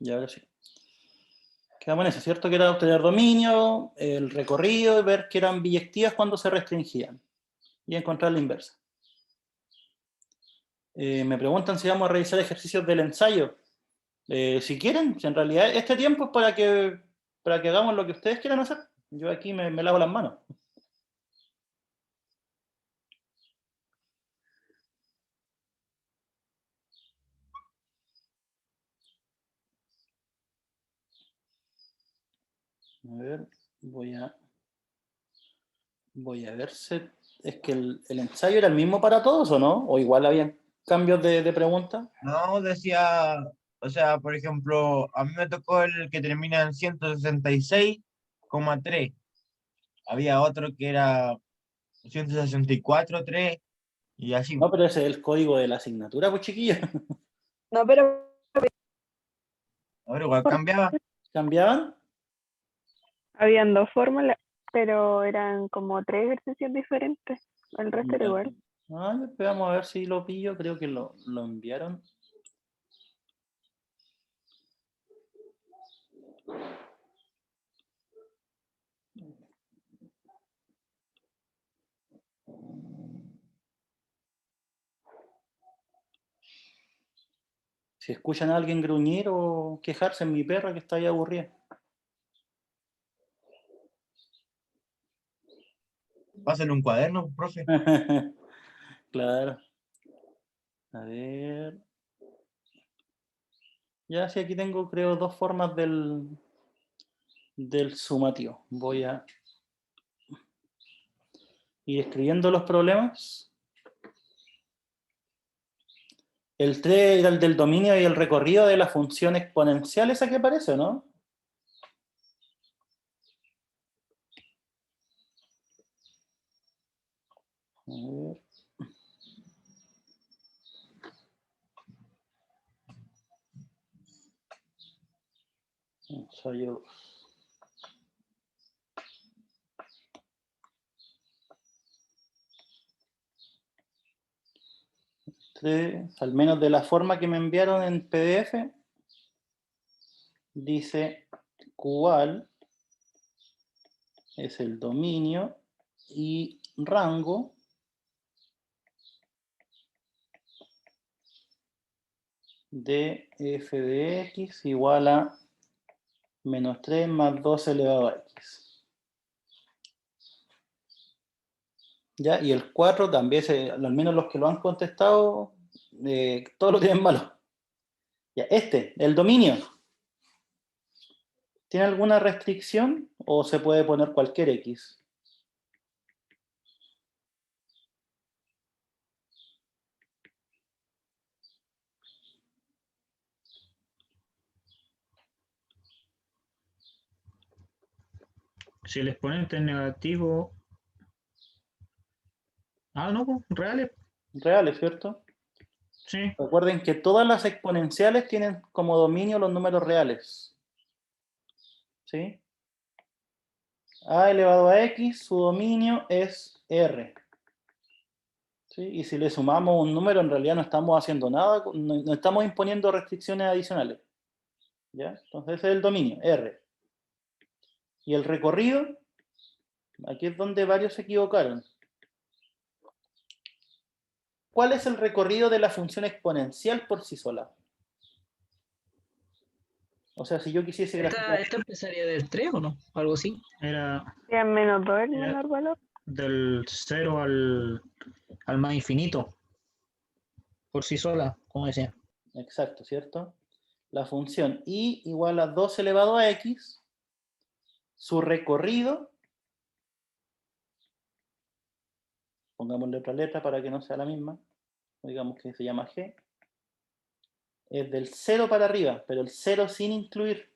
Y ahora sí. Quedamos en eso, ¿cierto? Que era obtener dominio, el recorrido y ver que eran biyectivas cuando se restringían. Y encontrar la inversa. Me preguntan si vamos a revisar ejercicios del ensayo. Si quieren, si en realidad este tiempo es para que hagamos lo que ustedes quieran hacer. Yo aquí me lavo las manos. A ver, voy a ver si es que el ensayo era el mismo para todos o no, o igual había cambios de preguntas. No, decía, o sea, por ejemplo, a mí me tocó el que termina en 166,3. Había otro que era 164,3 y así. No, pero ese es el código de la asignatura, pues chiquillos. No, pero Ahora igual cambiaba. ¿Cambiaban? habían dos fórmulas, pero eran como tres ejercicios diferentes. El resto era igual. Vamos a ver si lo pillo, creo que lo enviaron. Si escuchan a alguien gruñir o quejarse, en mi perra que está ahí aburrida. Pásale un cuaderno, profe. Claro. A ver. Ya, sí, aquí tengo, creo, dos formas del sumativo. Voy a ir escribiendo los problemas. El 3 era el del dominio y el recorrido de la función exponencial, esa que aparece, ¿no? A ver. Ensayo. Al menos de la forma que me enviaron en PDF, dice cuál es el dominio y rango de f de x igual a menos 3 más 2 elevado a x. ¿Ya? Y el 4 también, al menos los que lo han contestado, todos lo tienen malo. Ya, el dominio, ¿tiene alguna restricción o se puede poner cualquier x? Si el exponente es negativo. Ah, no, pues, reales. Reales, ¿cierto? Sí. Recuerden que todas las exponenciales tienen como dominio los números reales. ¿Sí? A elevado a x, su dominio es r. ¿Sí? Y si le sumamos un número, en realidad no estamos haciendo nada, no estamos imponiendo restricciones adicionales. ¿Ya? Entonces ese es el dominio, r. Y el recorrido, aquí es donde varios se equivocaron. ¿Cuál es el recorrido de la función exponencial por sí sola? O sea, si yo quisiese graficar... ¿Esta empezaría del 3 o no? Algo así. Era Eran menos 2 el Era- menor valor. del 0 al más infinito. Por sí sola, como decía. Exacto, ¿cierto? La función y igual a 2 elevado a x, su recorrido, pongámosle otra letra para que no sea la misma, digamos que se llama g, es del 0 para arriba, pero el 0 sin incluir.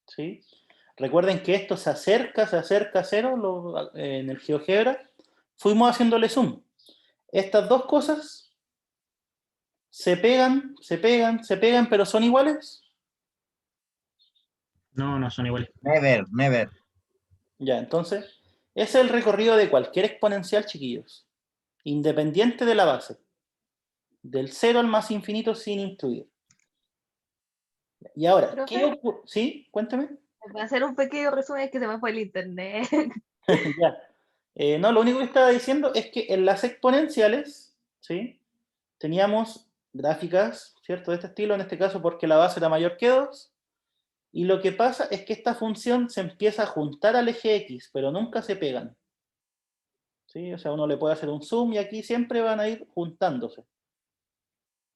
¿Sí? Recuerden que esto se acerca a 0 en el GeoGebra. Fuimos haciéndole zoom. Estas dos cosas se pegan, pero son iguales. No, no son iguales. Never, never. Ya, entonces, ese es el recorrido de cualquier exponencial, chiquillos, independiente de la base. Del 0 al más infinito sin incluir. Y ahora, ¿qué Profe. ocurre? ¿Sí? Cuéntame. Voy a hacer un pequeño resumen, es que se me fue el internet. Ya. No, lo único que estaba diciendo es que en las exponenciales, ¿sí? Teníamos gráficas, ¿cierto? De este estilo, en este caso porque la base era mayor que 2. Y lo que pasa es que esta función se empieza a juntar al eje X, pero nunca se pegan. ¿Sí? O sea, uno le puede hacer un zoom y aquí siempre van a ir juntándose.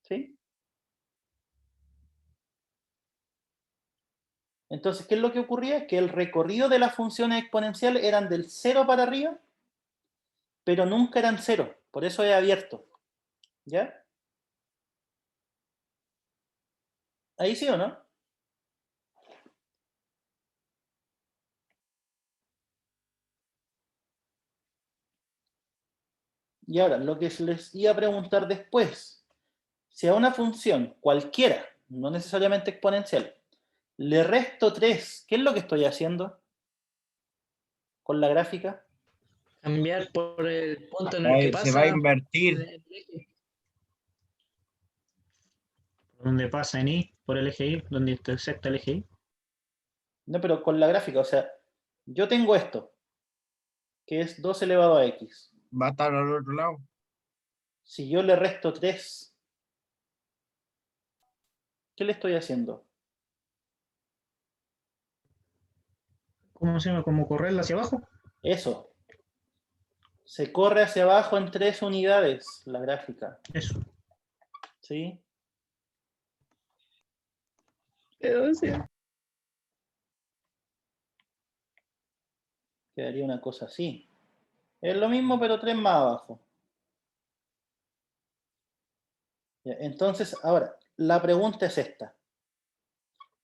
¿Sí? Entonces, ¿qué es lo que ocurría? Que el recorrido de las funciones exponenciales eran del 0 para arriba, pero nunca eran 0. Por eso es abierto. ¿Ya? ¿Ahí sí o no? Y ahora, lo que les iba a preguntar después, si a una función cualquiera, no necesariamente exponencial, le resto 3, ¿qué es lo que estoy haciendo con la gráfica? Cambiar por el punto en el que Se va a pasa. invertir. el eje. Donde pasa en Y, por el eje Y, donde intersecta el eje Y. No, pero con la gráfica, o sea, yo tengo esto, que es 2 elevado a X. Va a estar al otro lado. Si yo le resto 3, ¿qué le estoy haciendo? ¿Cómo se llama? ¿Cómo correrla hacia abajo? Eso. Se corre hacia abajo en 3 unidades la gráfica. Eso. ¿Sí? O sea, Quedaría una cosa así. Es lo mismo, pero 3 más abajo. Ya, entonces, ahora, la pregunta es esta.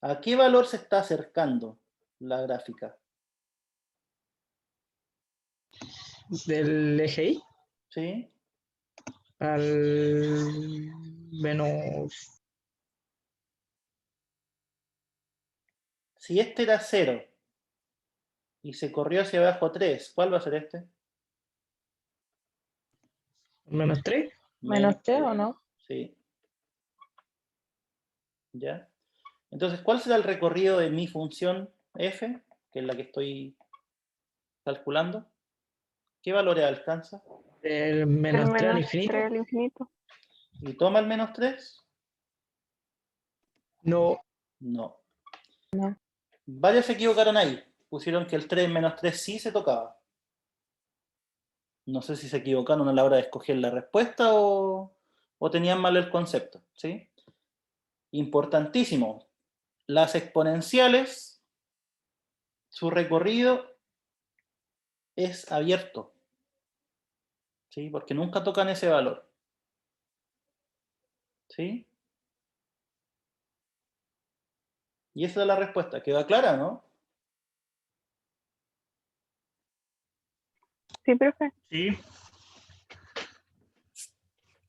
¿A qué valor se está acercando la gráfica? del eje Y ¿Sí? al menos. Si este era 0 y se corrió hacia abajo 3, ¿cuál va a ser este? Menos 3. ¿Menos 3 o 3. no? Sí. ¿Ya? Entonces, ¿cuál será el recorrido de mi función f, que es la que estoy calculando? ¿Qué valores alcanza? Del El menos 3 al menos infinito. 3 al infinito. ¿Y toma el menos 3? No. No. No. Varios se equivocaron ahí. Pusieron que el 3 menos 3 sí se tocaba. No sé si se equivocaron a la hora de escoger la respuesta o tenían mal el concepto. ¿Sí? Importantísimo. Las exponenciales, su recorrido es abierto. ¿Sí? Porque nunca tocan ese valor. ¿Sí? Y esa es la respuesta. ¿Queda clara, no? Sí, profe. Sí.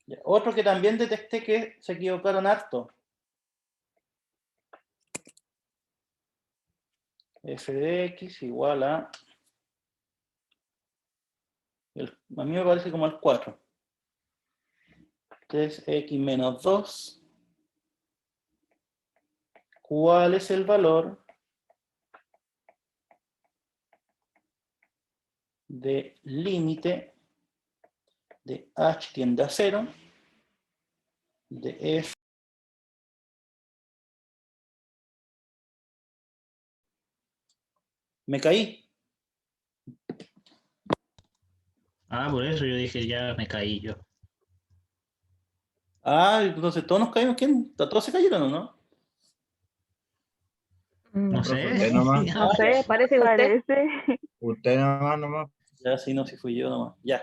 Ya. Otro que también detecté que se equivocaron harto. F de X igual a... a mí me parece como el 4. 3x menos 2. ¿Cuál es el valor de límite de h tiende a 0 de f? Me caí. Ah, por eso yo dije, ya me caí yo. Ah, entonces todos nos caímos. ¿Quién? ¿Todos se cayeron o no? No Profe, sé. usted nomás. No sé, parece que usted. Parece. Usted nomás. Ya, si no, si fui yo nomás. Ya.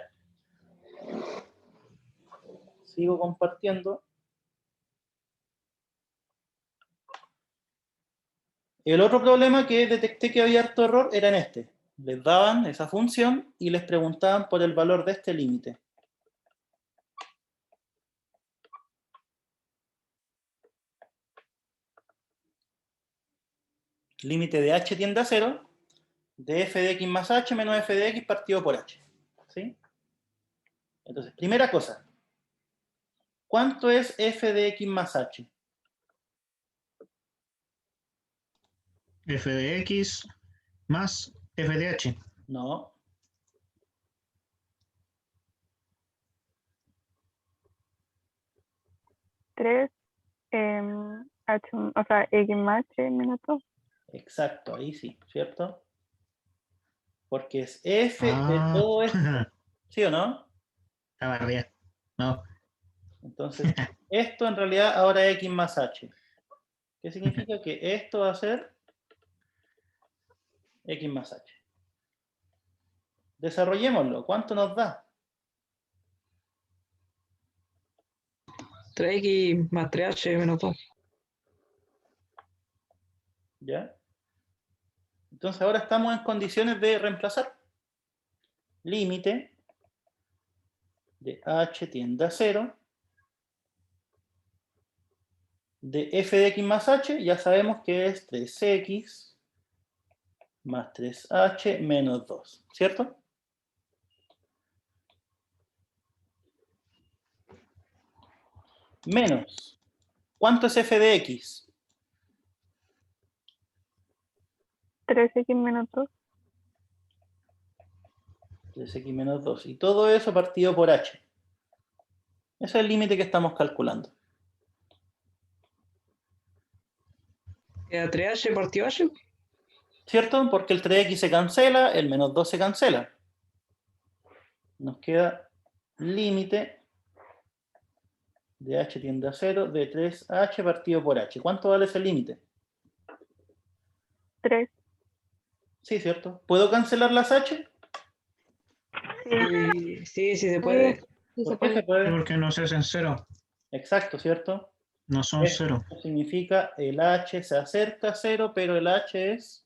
Sigo compartiendo. El otro problema que detecté que había harto error era en este. Les daban esa función y les preguntaban por el valor de este límite. Límite de h tiende a 0 de f de x más h menos f de x partido por h. ¿Sí? Entonces, primera cosa. ¿Cuánto es f de x más h? F de X más F de H. No, 3, H, o sea, X más H menos 2. exacto, ahí sí, ¿cierto? Porque es f de Ah, todo esto, ¿sí o no? estaba arriba. No, Entonces, esto en realidad ahora es x más h. ¿Qué significa? Que esto va a ser x más h. Desarrollémoslo. ¿Cuánto nos da? 3x más 3h menos 2. ¿Ya? Entonces ahora estamos en condiciones de reemplazar. Límite de h tiende a 0 de f de x más h, ya sabemos que es 3x más 3h menos 2, ¿cierto? Menos. ¿Cuánto es f de x? 3X menos 2. 3x menos 2. Y todo eso partido por h. Ese es el límite que estamos calculando. Queda 3h partido h. ¿Cierto? Porque el 3x se cancela, el menos 2 se cancela. Nos queda límite de h tiende a 0 de 3h partido por h. ¿Cuánto vale ese límite? 3. Sí, ¿cierto? ¿Puedo cancelar las h? Sí, sí se puede. Sí, se ¿Por qué se puede. puede? porque no se hacen cero. Exacto, ¿cierto? No son cero. Esto significa el h se acerca a 0, pero el h es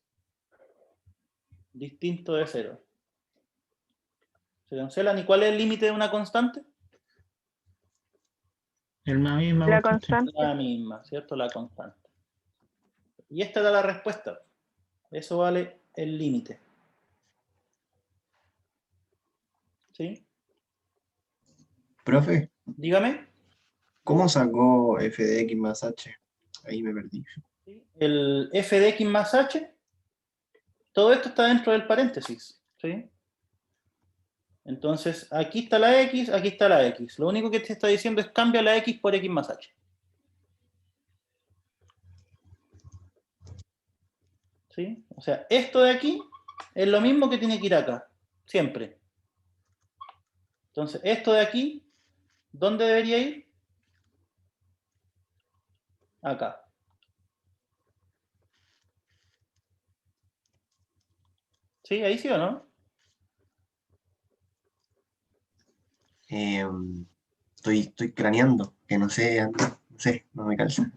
distinto de 0. ¿Se cancelan? ¿Y cuál es el límite de una constante? Es la misma La constante. constante. La misma, ¿cierto? La constante. Y esta da la respuesta. Eso vale el límite. ¿Sí? Profe, Dígame. ¿cómo sacó f de x más h? Ahí me perdí. ¿Sí? El f de x más h, todo esto está dentro del paréntesis. ¿Sí? Entonces, aquí está la x, aquí está la x. Lo único que te está diciendo es cambia la x por x más h. ¿Sí? O sea, esto de aquí es lo mismo que tiene que ir acá, siempre. Entonces, esto de aquí, ¿dónde debería ir? Acá. ¿Sí? ¿Ahí sí o no? Estoy craneando, que no sé, no sé, no me calza.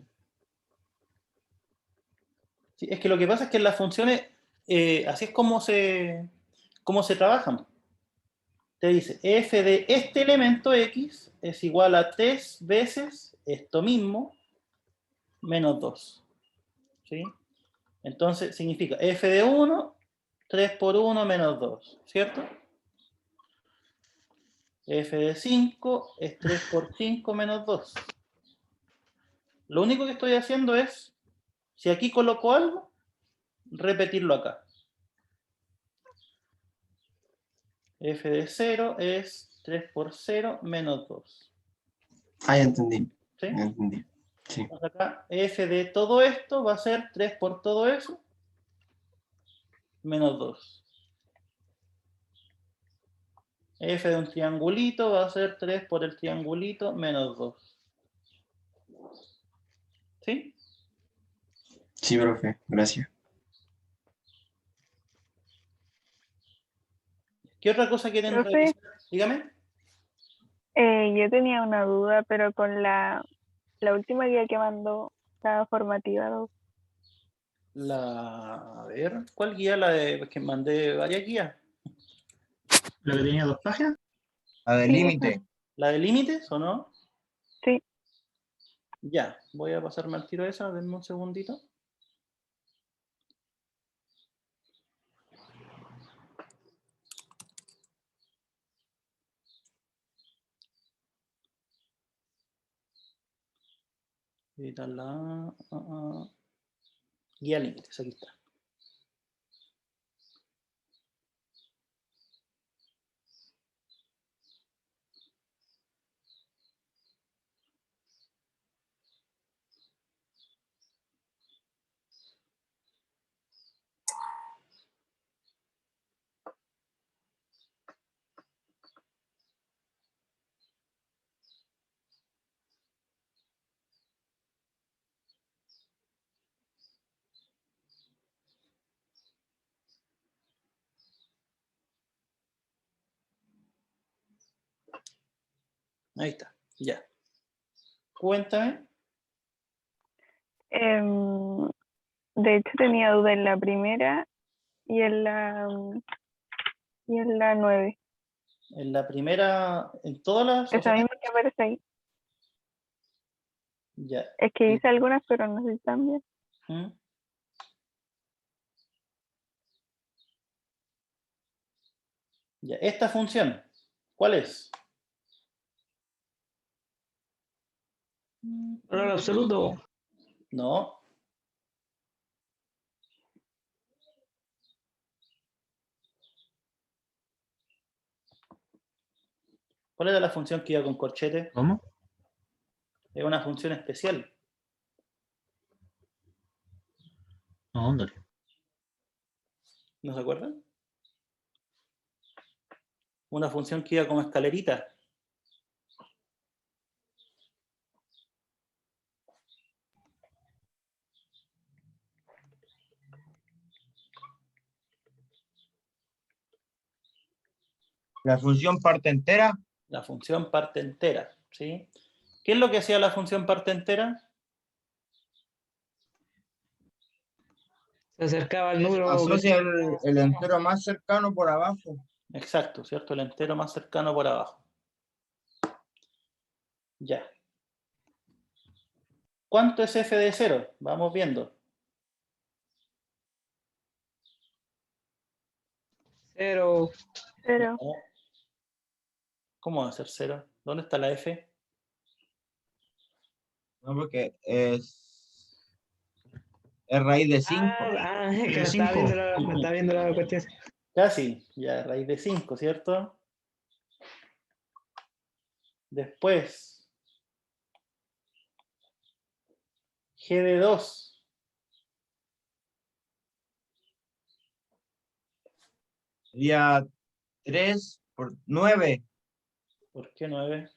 Sí, es que lo que pasa es que en las funciones, así es como se trabajan. Te dice, f de este elemento x es igual a 3 veces esto mismo menos 2. ¿Sí? Entonces significa f de 1, 3 por 1 menos 2, ¿cierto? F de 5 es 3 por 5 menos 2. Lo único que estoy haciendo es, si aquí coloco algo, repetirlo acá. F de 0 es 3 por 0 menos 2. Ah, ya entendí, ¿Sí? ya entendí. Sí, Entonces acá f de todo esto va a ser 3 por todo eso menos 2. F de un triangulito va a ser 3 por el triangulito menos 2. ¿Sí? sí, profe, gracias. ¿Qué otra cosa quieren Profe, revisar? Dígame. yo tenía una duda, pero con la última guía que mandó, la formativa 2. A ver, ¿cuál guía? La de que mandé varias guías. La que tenía 2 páginas. La del Sí, límite. ¿La de límites o no? sí. Ya, voy a pasarme al tiro esa, denme un segundito. Editar la guía límites, aquí está. Ahí está, ya. Cuéntame. De hecho, tenía duda en la primera y en la 9. En la primera, en todas las. O Esa sea, misma que aparece ahí. ya. Es que hice algunas, pero no sé si están bien. ¿Mm? Ya. Esta función, ¿cuál es? Valor absoluto. No. ¿Cuál era la función que iba con corchete? ¿Cómo? Es una función especial. No, ándale. ¿No se acuerdan? Una función que iba como escalerita. La función parte entera. La función parte entera. ¿Sí? ¿Qué es lo que hacía la función parte entera? Se acercaba al número. Asocia el entero más cercano por abajo. Exacto, ¿cierto? El entero más cercano por abajo. Ya. ¿Cuánto es f de 0? Vamos viendo. 0. Pero No. ¿Cómo va a ser 0? ¿Dónde está la f? No, porque es raíz de 5. Es que De me estaba 5. viendo la cuestión. Casi, ya raíz de 5, ¿cierto? Después, g de 2. Sería 3 por 9. ¿Por qué 9?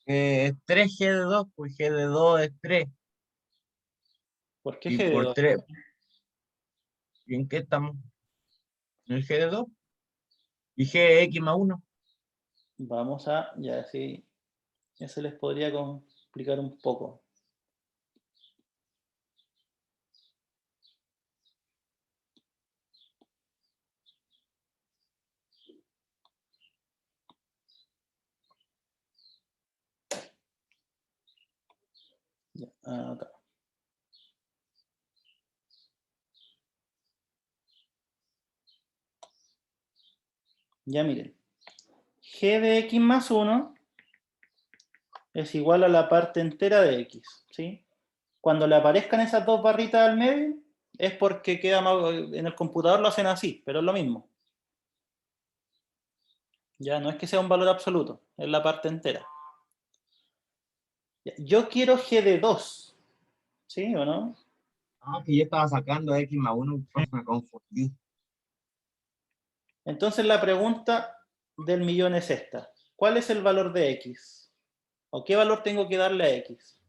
Es 3G de 2, pues G de 2 es 3. ¿Por qué Y g de por 2? 3. ¿Y en qué estamos? ¿En el G de 2? Y GX más 1. Vamos a, ya sí, ya se les podría complicar un poco. Ya, acá. Ya miren, g de x más 1 es igual a la parte entera de x, ¿sí? Cuando le aparezcan esas dos barritas al medio, es porque queda más, en el computador lo hacen así, pero es lo mismo. Ya no es que sea un valor absoluto, es la parte entera. Ya, yo quiero g de 2, ¿sí o no? Que yo estaba sacando X más 1, me confundí. Entonces la pregunta del millón es esta. ¿Cuál es el valor de x? ¿O qué valor tengo que darle a x?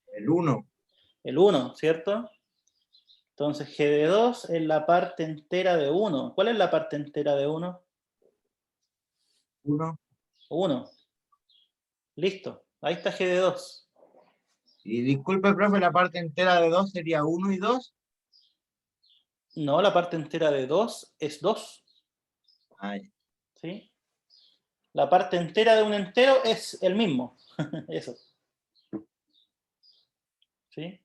El 1. El 1, ¿cierto? Entonces g de 2 es la parte entera de 1. ¿Cuál es la parte entera de 1? 1. 1. Listo. Ahí está g de 2. Y disculpe, profe, la parte entera de 2 sería 1 y 2. No, la parte entera de 2 es 2. Ay, ¿Sí? La parte entera de un entero es el mismo. Eso. ¿Sí?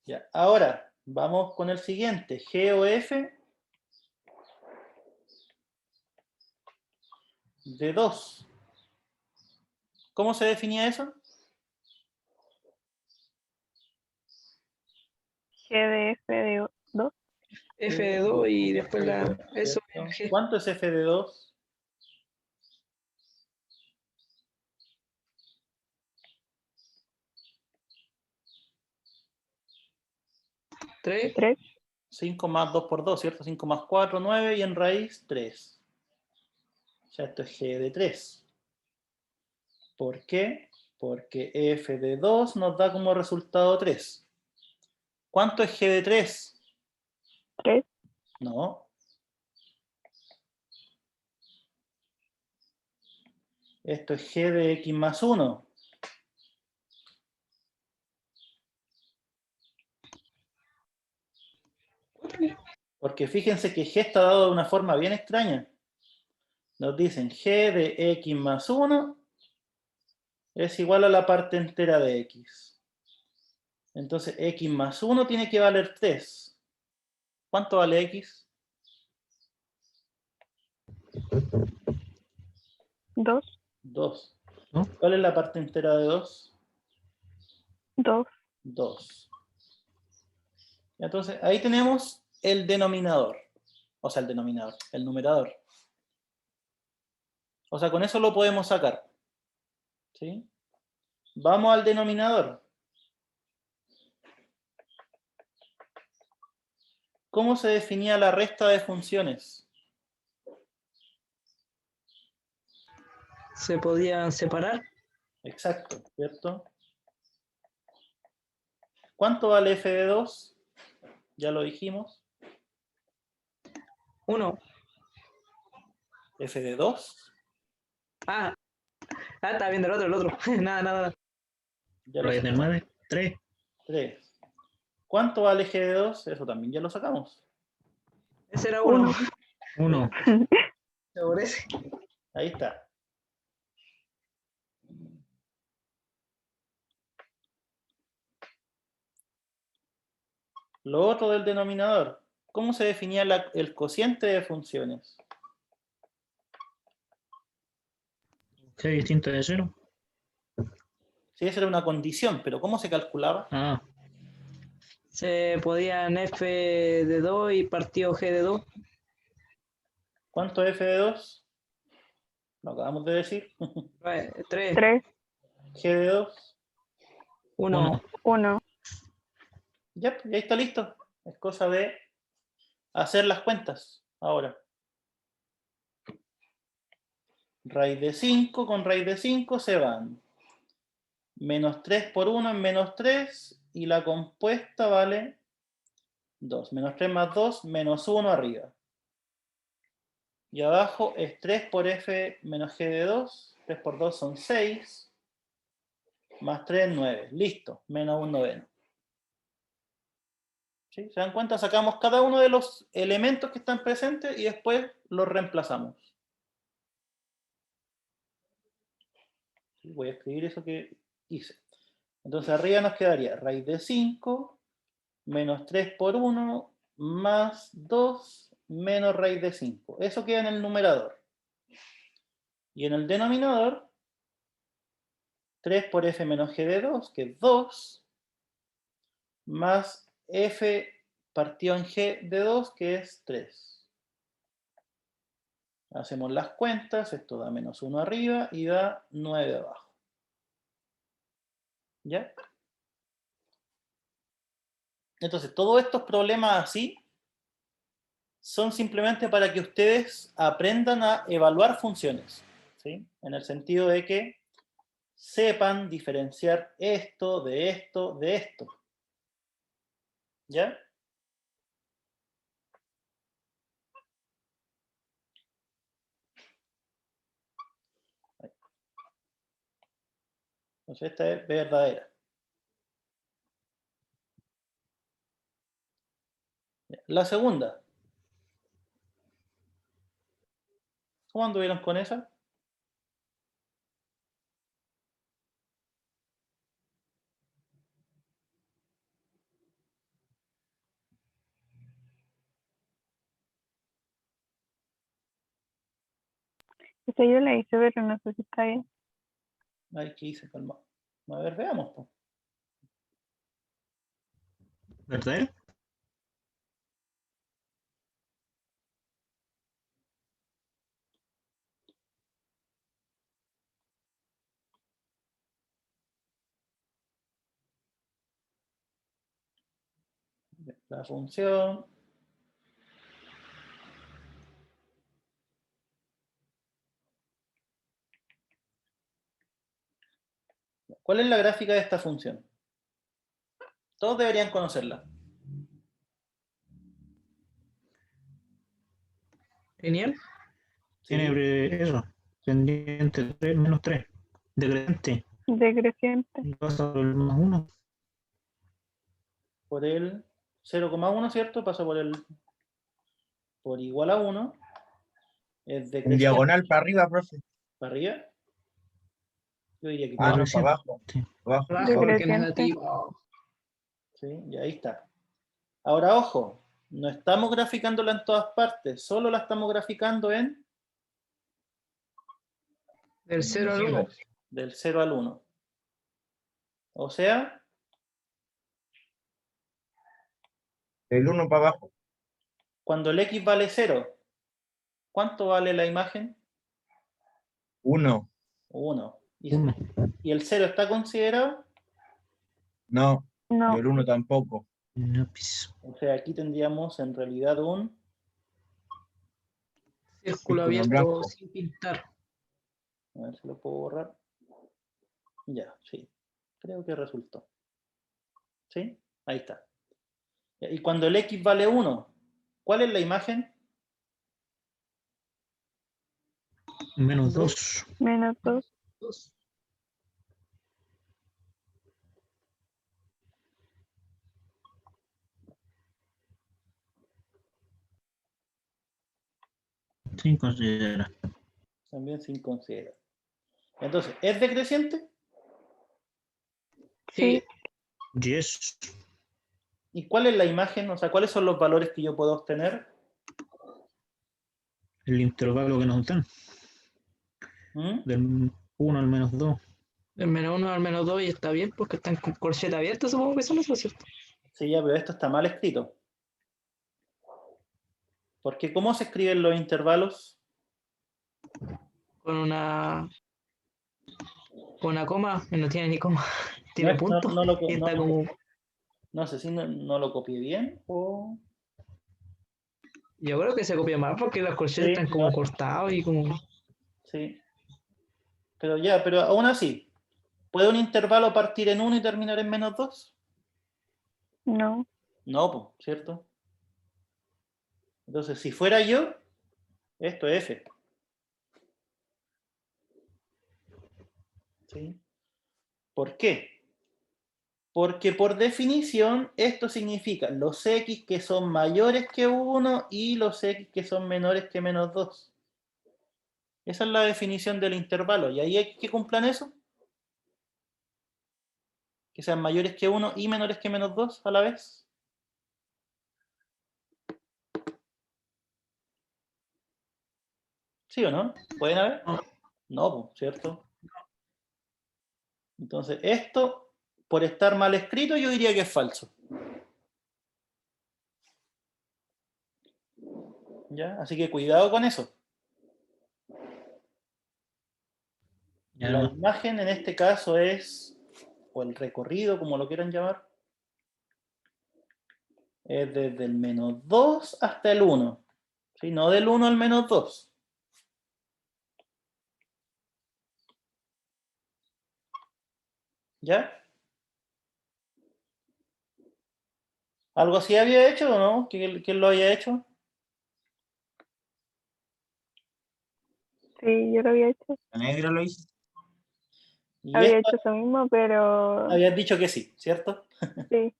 Ya. Ahora, vamos con el siguiente. G o F de 2. ¿Cómo se definía eso? de F de 2. F de 2 y después eso, ¿Cierto? G. ¿Cuánto es f de 2? 3. 3. 5 más 2 por 2, ¿cierto? 5 más 4, 9 y en raíz 3. O sea, esto es g de 3. ¿Por qué? Porque f de 2 nos da como resultado 3. ¿Cuánto es g de 3? 3. No. Esto es g de x más 1. Porque fíjense que g está dado de una forma bien extraña. Nos dicen g de x más 1 es igual a la parte entera de x. Entonces x más 1 tiene que valer 3. ¿Cuánto vale x? 2. 2. ¿No? ¿Cuál es la parte entera de 2? 2. 2. Entonces ahí tenemos el denominador. O sea, el numerador. O sea, con eso lo podemos sacar. ¿Sí? Vamos al denominador. ¿Cómo se definía la resta de funciones? Se podían separar. Exacto, ¿cierto? ¿Cuánto vale f de 2? Ya lo dijimos. 1. F de 2. Ah, estaba viendo el otro. Nada. Ya lo Raíz de sacamos. 9, 3. 3. ¿Cuánto vale g de 2? Eso también ya lo sacamos. Ese era 1. 1. 1. Sobre ese. Ahí está. Lo otro del denominador. ¿Cómo se definía el cociente de funciones? G distinto de 0. Sí, esa era una condición, pero ¿cómo se calculaba? Ah, Se podían F de 2 y partido G de 2. ¿Cuánto es f de 2? Lo acabamos de decir. 3. 3. G de 2. 1. 1. Ya, pues, ahí está listo. Es cosa de hacer las cuentas. Ahora. Raíz de 5 con raíz de 5 se van. Menos 3 por 1 es menos 3 y la compuesta vale 2. Menos 3 más 2, menos 1 arriba. Y abajo es 3 por f menos g de 2. 3 por 2 son 6. Más 3, 9. Listo. Menos 1 noveno. ¿Sí? ¿Se dan cuenta? Sacamos cada uno de los elementos que están presentes y después los reemplazamos. Voy a escribir eso que hice. Entonces arriba nos quedaría raíz de 5 menos 3 por 1 más 2 menos raíz de 5. Eso queda en el numerador. Y en el denominador, 3 por f menos g de 2, que es 2, más f partido en g de 2, que es 3. Hacemos las cuentas, esto da menos 1 arriba y da 9 abajo. ¿Ya? Entonces, todos estos problemas así son simplemente para que ustedes aprendan a evaluar funciones, ¿sí? En el sentido de que sepan diferenciar esto, de esto, de esto. ¿Ya? Entonces, esta es verdadera. La segunda. ¿Cómo anduvieron con esa? Esta yo la hice, pero no sé si está bien. Ay, ¿qué hice? Calma. A ver, veamos. Po. ¿verdadero? la función. ¿Cuál es la gráfica de esta función? Todos deberían conocerla. Genial. ¿Sí? Tiene eso, pendiente 3 menos 3, decreciente, Decreciente. y pasa por el más 1. Por el 0,1, ¿cierto? Pasa por igual a 1. Es En decreciente. diagonal para arriba, profe. ¿Para arriba? Yo diría que Ah, para no, para abajo. Sí. Abajo, Abajo abajo. porque es Decreciente. negativo. Sí, y ahí está. Ahora, ojo, no estamos graficándola en todas partes, solo la estamos graficando en Del 0 al 1. del 0 al 1. O sea, Del 1 para abajo. cuando el x vale 0, ¿cuánto vale la imagen? 1. 1. Uno. ¿Y el 0 está considerado? No. No. Y el 1 tampoco. No, pues, O sea, aquí tendríamos en realidad un... Círculo Círculo en abierto blanco. sin pintar. A ver si lo puedo borrar. Ya, sí. Creo que resultó. ¿Sí? Ahí está. Y cuando el x vale 1, ¿cuál es la imagen? menos 2. Menos 2. 2. Sin considerar. También sin considerar. Entonces, ¿es decreciente? Sí. Yes. ¿Y cuál es la imagen? O sea, ¿cuáles son los valores que yo puedo obtener? El intervalo que nos dan. ¿Mm? Del 1 al menos 2. Del menos 1 al menos 2 y está bien porque están con corcheta abierta, supongo que son esos, ¿cierto? Sí, ya, pero esto está mal escrito. Porque ¿cómo se escriben los intervalos? Con una coma, que no tiene ni coma, tiene punto. No lo, Y está como, no sé si no lo copié bien o... yo creo que se copia más porque los corchetes Sí, están como no. cortados y como, Sí. Pero ya, pero aún así, ¿puede un intervalo partir en 1 y terminar en menos 2? No. No, pues, ¿cierto? Entonces, si fuera yo, esto es f. ¿Sí? ¿Por qué? Porque por definición esto significa los x que son mayores que 1 y los x que son menores que menos 2. Esa es la definición del intervalo. ¿Y ahí hay que cumplan eso? Que sean mayores que 1 y menores que menos 2 a la vez. ¿Sí o no? ¿Pueden haber? no. No, pues, ¿cierto? Entonces, esto, por estar mal escrito, yo diría que es falso. ¿Ya? Así que cuidado con eso. Ya La no. imagen en este caso es, o el recorrido, como lo quieran llamar, es desde el menos 2 hasta el 1. ¿Sí? No del 1 al menos 2. ¿Ya? ¿Algo así había hecho o no? ¿Quién lo haya hecho? Sí, yo lo había hecho. La negra lo hice. Y Había esto hecho eso mismo, pero habías dicho que sí, ¿cierto? sí,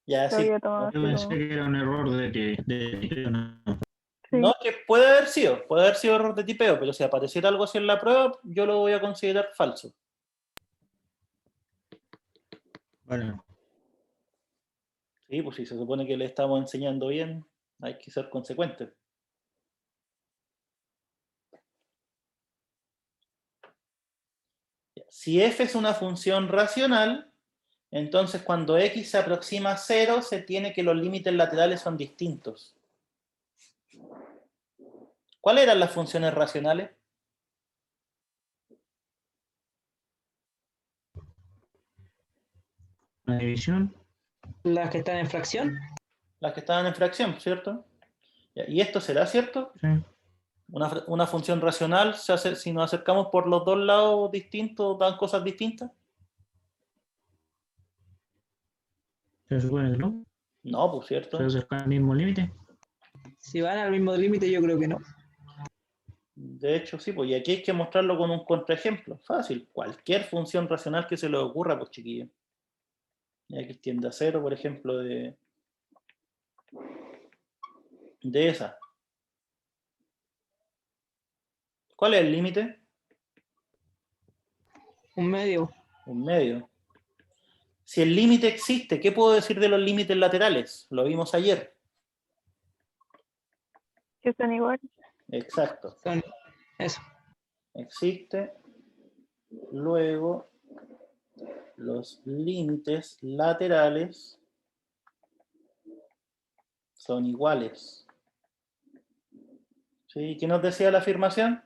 Ya, lo sí. había tomado Yo así pensé como. que era un error no. No, Sí, que puede haber sido error de tipeo, pero si apareciera algo así en la prueba, yo lo voy a considerar falso. Vale. Sí, pues si se supone que le estamos enseñando bien, hay que ser consecuente. Si f es una función racional, entonces cuando x se aproxima a 0, se tiene que los límites laterales son distintos. ¿Cuáles eran las funciones racionales? Una división. Las que están en fracción, Las que estaban en fracción, ¿cierto? Ya, ¿y esto será cierto? Sí. Una función racional, si nos acercamos por los dos lados distintos, dan cosas distintas. Se supone que no. No, pues Se cierto. acerca al mismo límite. Si van al mismo límite, yo creo que no. De hecho, sí, pues y aquí hay que mostrarlo con un contraejemplo. Fácil. Cualquier función racional que se les ocurra, pues chiquillos. Y aquí tiende a 0, por ejemplo, de esa. ¿Cuál es el límite? Un medio. Un medio. Si el límite existe, ¿qué puedo decir de los límites laterales? Lo vimos ayer. Que son iguales. Exacto. Son eso. Existe. Luego, los límites laterales son iguales. ¿Sí? ¿Qué nos decía la afirmación?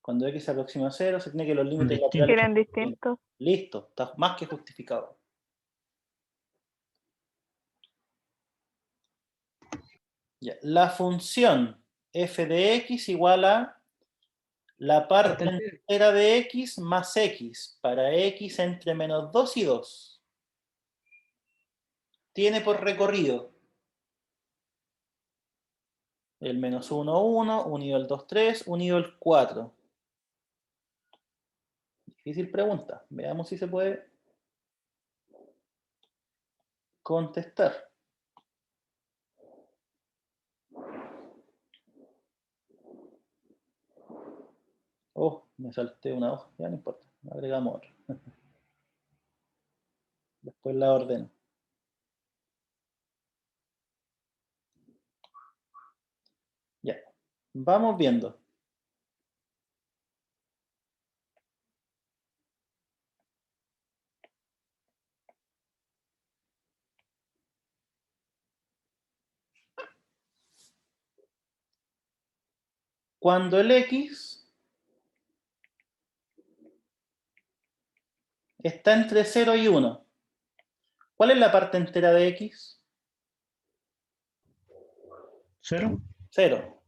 Cuando x se aproxima a 0, se tiene que los límites Distinto. laterales... Eran distintos. Listo, está más que justificado. Ya, la función f de x igual a la parte entera de x más x para x entre menos 2 y 2. Tiene por recorrido el menos 1, 1, unido el 2, 3, unido el 4. Difícil pregunta. Veamos si se puede contestar. Oh, me salté una hoja. Ya no importa. Agregamos otra. Después la ordeno. Ya. Vamos viendo. Cuando el x está entre 0 y 1, ¿cuál es la parte entera de x? 0. 0.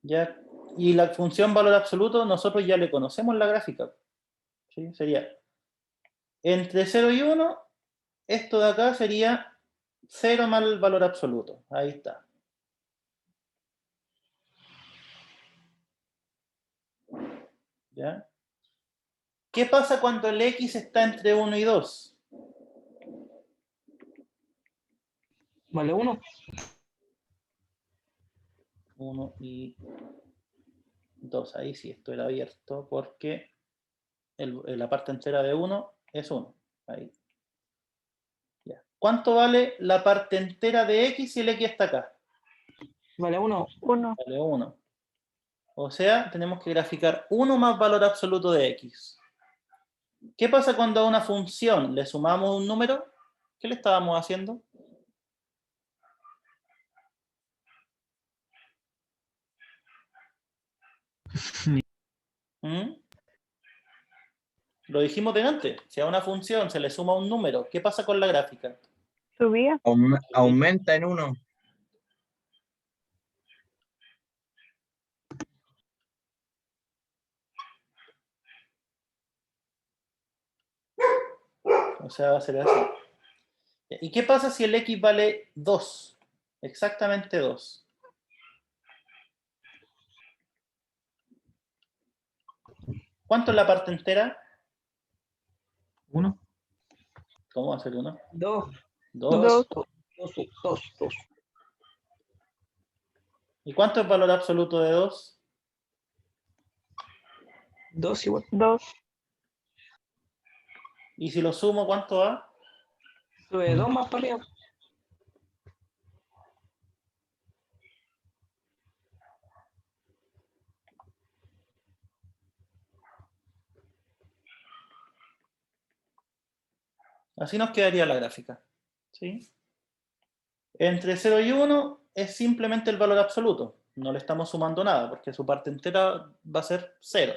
¿Ya? Y la función valor absoluto, nosotros ya le conocemos la gráfica. ¿Sí? Sería entre 0 y 1, esto de acá sería 0 más el valor absoluto. Ahí está. ¿Ya? ¿Qué pasa cuando el x está entre 1 y 2? Vale 1. 1 y 2. Ahí sí, esto era abierto porque la parte entera de 1 es 1. Ahí. Ya. ¿Cuánto vale la parte entera de x si el x está acá? Vale 1. 1. Vale 1. O sea, tenemos que graficar 1 más valor absoluto de x. ¿Qué pasa cuando a una función le sumamos un número? ¿Qué le estábamos haciendo? ¿Mm? Lo dijimos delante. Si a una función se le suma un número, ¿qué pasa con la gráfica? Subía. Aumenta en 1. O sea, va a ser así. ¿Y qué pasa si el x vale 2? Exactamente 2. ¿Cuánto es la parte entera? 1. ¿Cómo va a ser 1? 2. 2. 2. ¿Y cuánto es valor absoluto de 2? 2 igual. 2. Y si lo sumo, ¿cuánto da? Sube 2 más para arriba. Así nos quedaría la gráfica. ¿Sí? Entre 0 y 1 es simplemente el valor absoluto. No le estamos sumando nada, porque su parte entera va a ser 0.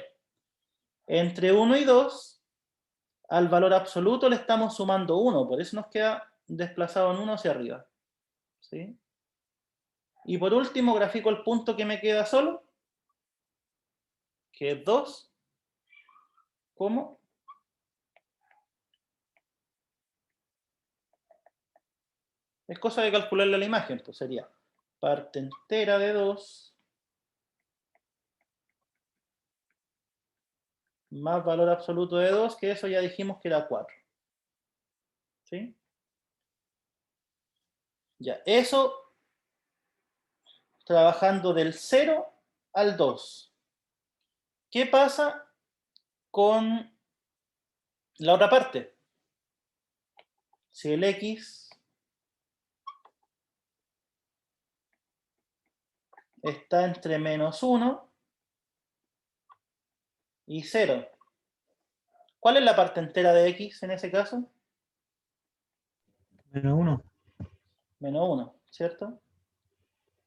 Entre 1 y 2 al valor absoluto le estamos sumando 1, por eso nos queda desplazado en 1 hacia arriba. ¿Sí? Y por último, grafico el punto que me queda solo, que es 2, ¿cómo? Es cosa de calcularle la imagen, pues sería parte entera de 2 más valor absoluto de 2, que eso ya dijimos que era 4. ¿Sí? Ya, eso trabajando del 0 al 2. ¿Qué pasa con la otra parte? Si el x está entre menos 1 y 0. ¿Cuál es la parte entera de x en ese caso? Menos 1. Menos 1, ¿cierto?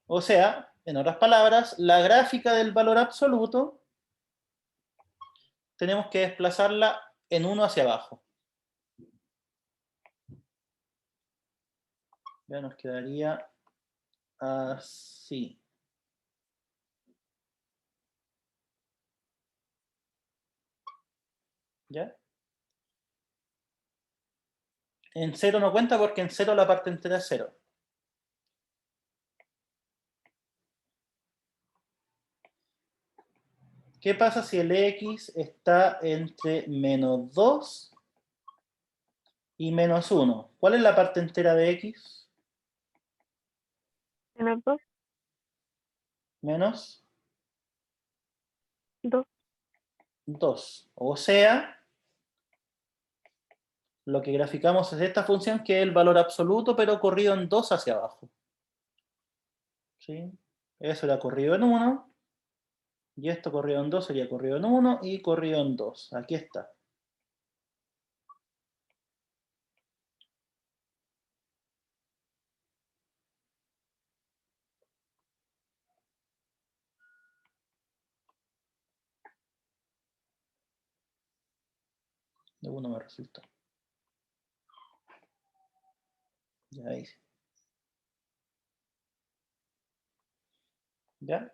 O sea, en otras palabras, la gráfica del valor absoluto tenemos que desplazarla en 1 hacia abajo. Ya nos quedaría así. ¿Ya? En 0 no cuenta porque en 0 la parte entera es 0. ¿Qué pasa si el x está entre menos 2 y menos 1? ¿Cuál es la parte entera de x? Menos 2, Menos 2. 2. O sea, lo que graficamos es esta función que es el valor absoluto, pero corrido en 2 hacia abajo. ¿Sí? Eso era corrido en 1. Y esto corrido en 2 sería corrido en 1 y corrido en 2. Aquí está. De 1 me resulta. Ya ahí. ¿Ya?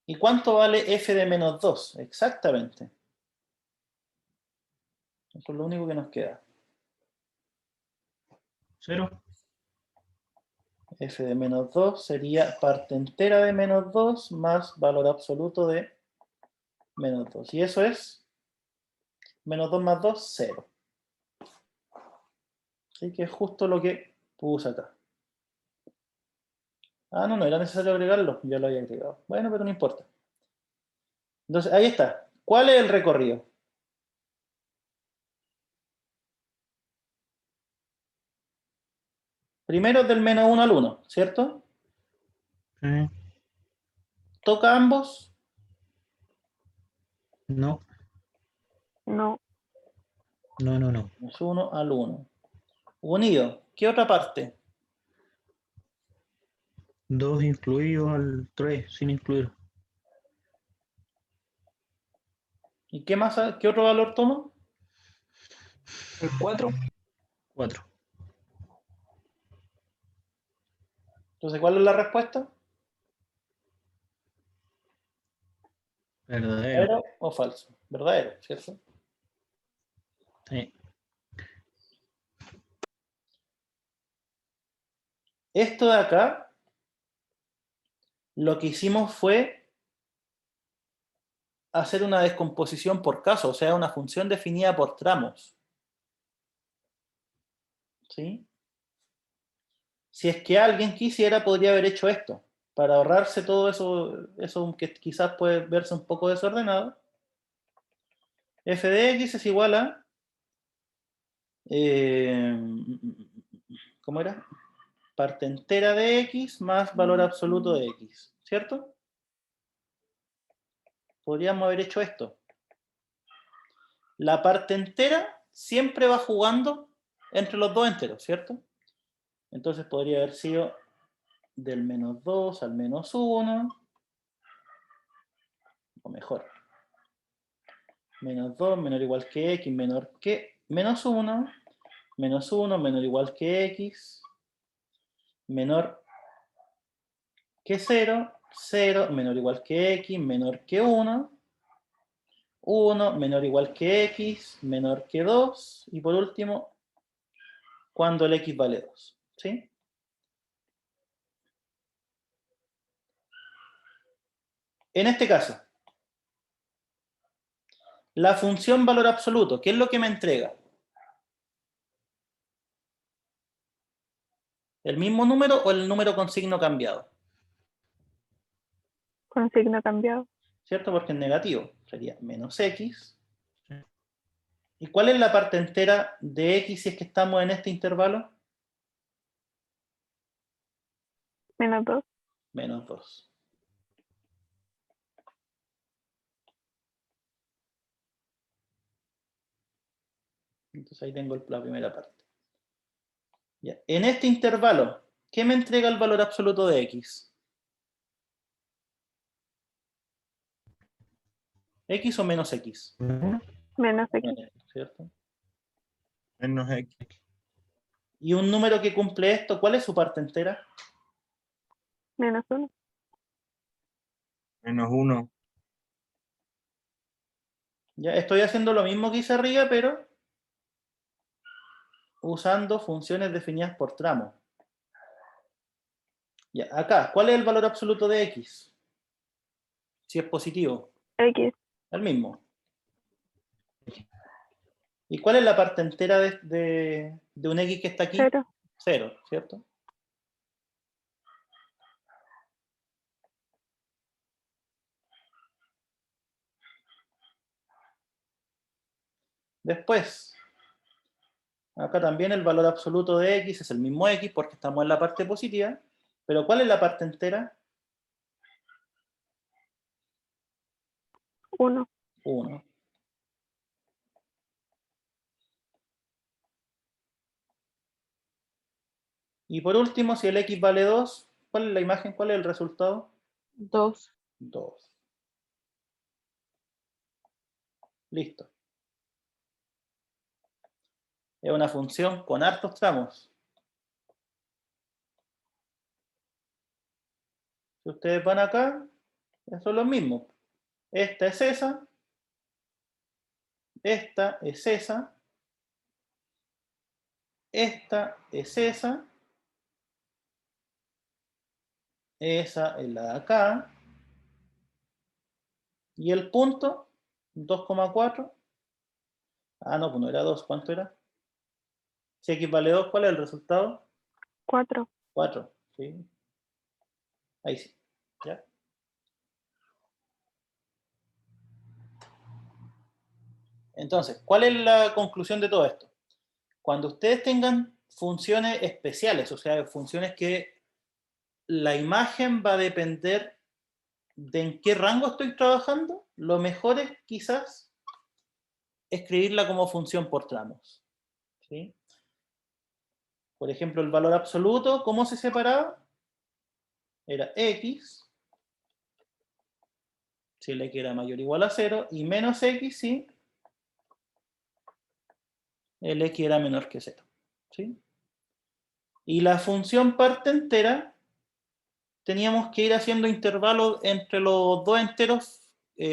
¿Y cuánto vale f de menos 2? Exactamente. Eso es lo único que nos queda. 0. F de menos 2 sería parte entera de menos 2 más valor absoluto de menos 2. Y eso es menos 2 más 2, 0. Así que es justo lo que puse acá. Ah, no era necesario agregarlo. Ya lo había agregado. Bueno, pero no importa. Entonces, ahí está. ¿Cuál es el recorrido? Primero es del menos 1 al 1, ¿cierto? Sí. ¿Toca ambos? No. No, No. Menos 1 al 1. Unido. ¿Qué otra parte? 2 incluidos al 3 sin incluir. ¿Y qué más? ¿Qué otro valor toma? El 4. 4. Entonces, ¿cuál es la respuesta? Verdadero. ¿Verdadero o falso? Verdadero, ¿cierto? Sí. Esto de acá, lo que hicimos fue hacer una descomposición por caso, o sea, una función definida por tramos. ¿Sí? Si es que alguien quisiera, podría haber hecho esto, para ahorrarse todo eso que quizás puede verse un poco desordenado. F de x es igual a... ¿cómo era? Parte entera de x más valor absoluto de x, ¿cierto? Podríamos haber hecho esto. La parte entera siempre va jugando entre los dos enteros, ¿cierto? Entonces podría haber sido del menos 2 al menos 1, o mejor, menos 2, menor o igual que x, menor que menos 1, menor o igual que x, menor que 0, 0, menor o igual que x, menor que 1, 1, menor o igual que x, menor que 2, y por último, cuando el x vale 2, ¿sí? En este caso, la función valor absoluto, ¿qué es lo que me entrega? ¿El mismo número o el número con signo cambiado? Con signo cambiado. ¿Cierto? Porque es negativo. Sería menos x. ¿Y cuál es la parte entera de x si es que estamos en este intervalo? Menos 2. Menos 2. Entonces ahí tengo la primera parte. Ya. En este intervalo, ¿qué me entrega el valor absoluto de x? ¿X o menos x? Menos x. ¿Cierto? Menos X. Y un número que cumple esto, ¿cuál es su parte entera? Menos 1. Menos 1. Ya estoy haciendo lo mismo que hice arriba, pero usando funciones definidas por tramo. Ya, acá, ¿cuál es el valor absoluto de x? Si es positivo. X. El mismo. ¿Y cuál es la parte entera de un x que está aquí? 0. 0, ¿cierto? Después, acá también el valor absoluto de x es el mismo x porque estamos en la parte positiva, pero ¿cuál es la parte entera? 1. 1. Y por último, si el x vale 2, ¿cuál es la imagen? ¿Cuál es el resultado? 2. 2. Listo. Es una función con hartos tramos. Si ustedes van acá, eso es lo mismo. Esta es esa. Esta es esa. Esta es esa. Esa es la de acá. Y el punto, 2,4. Ah, no, pues no era 2. ¿Cuánto era? Si x vale 2, ¿cuál es el resultado? 4. 4. ¿Sí? Ahí sí. ¿Ya? Entonces, ¿cuál es la conclusión de todo esto? Cuando ustedes tengan funciones especiales, o sea, funciones que la imagen va a depender de en qué rango estoy trabajando, lo mejor es quizás escribirla como función por tramos. ¿Sí? Por ejemplo, el valor absoluto, ¿cómo se separaba? Era x, si el x era mayor o igual a 0, y menos x si el x era menor que 0. ¿Sí? Y la función parte entera, teníamos que ir haciendo intervalos entre los dos enteros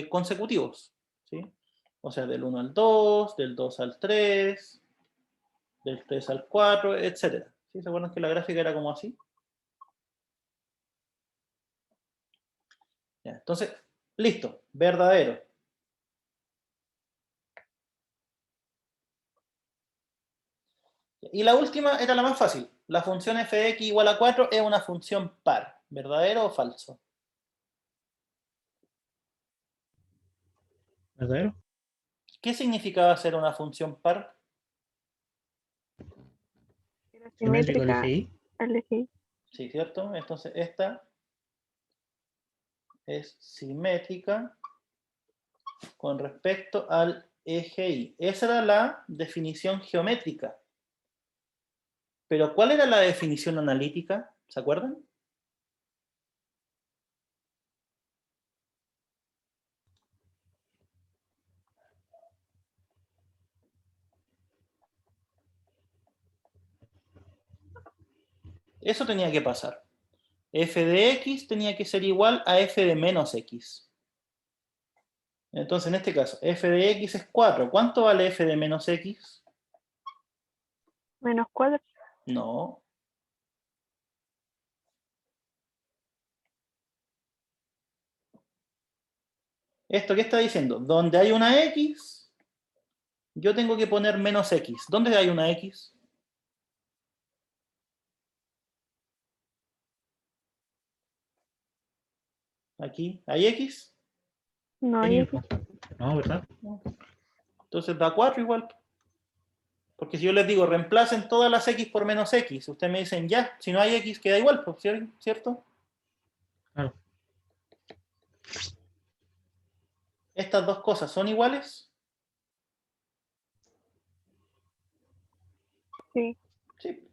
consecutivos. ¿Sí? O sea, del 1 al 2, del 2 al 3, del 3 al 4, etc. ¿Sí? ¿Se acuerdan que la gráfica era como así? Ya, entonces, listo, verdadero. Y la última era la más fácil. La función f de x igual a 4 es una función par. ¿Verdadero o falso? ¿Verdadero? ¿Qué significaba ser una función par? Era Simétrico simétrica. LGI. Elegí. Sí, ¿cierto? Entonces esta es simétrica con respecto al eje Y. Esa era la definición geométrica. Pero ¿cuál era la definición analítica? ¿Se acuerdan? Eso tenía que pasar. F de X tenía que ser igual a F de menos X. Entonces, en este caso, F de X es 4. ¿Cuánto vale F de menos X? -4. No. ¿Esto qué está diciendo? Donde hay una X, yo tengo que poner menos X. ¿Dónde hay una X? Aquí. ¿Hay X? No Sí, hay po. No, ¿verdad? Entonces da 4 igual. Porque si yo les digo, reemplacen todas las X por menos X, ustedes me dicen, ya, si no hay X, queda igual, pues, ¿cierto? Claro. Estas dos cosas son iguales. Sí. Sí.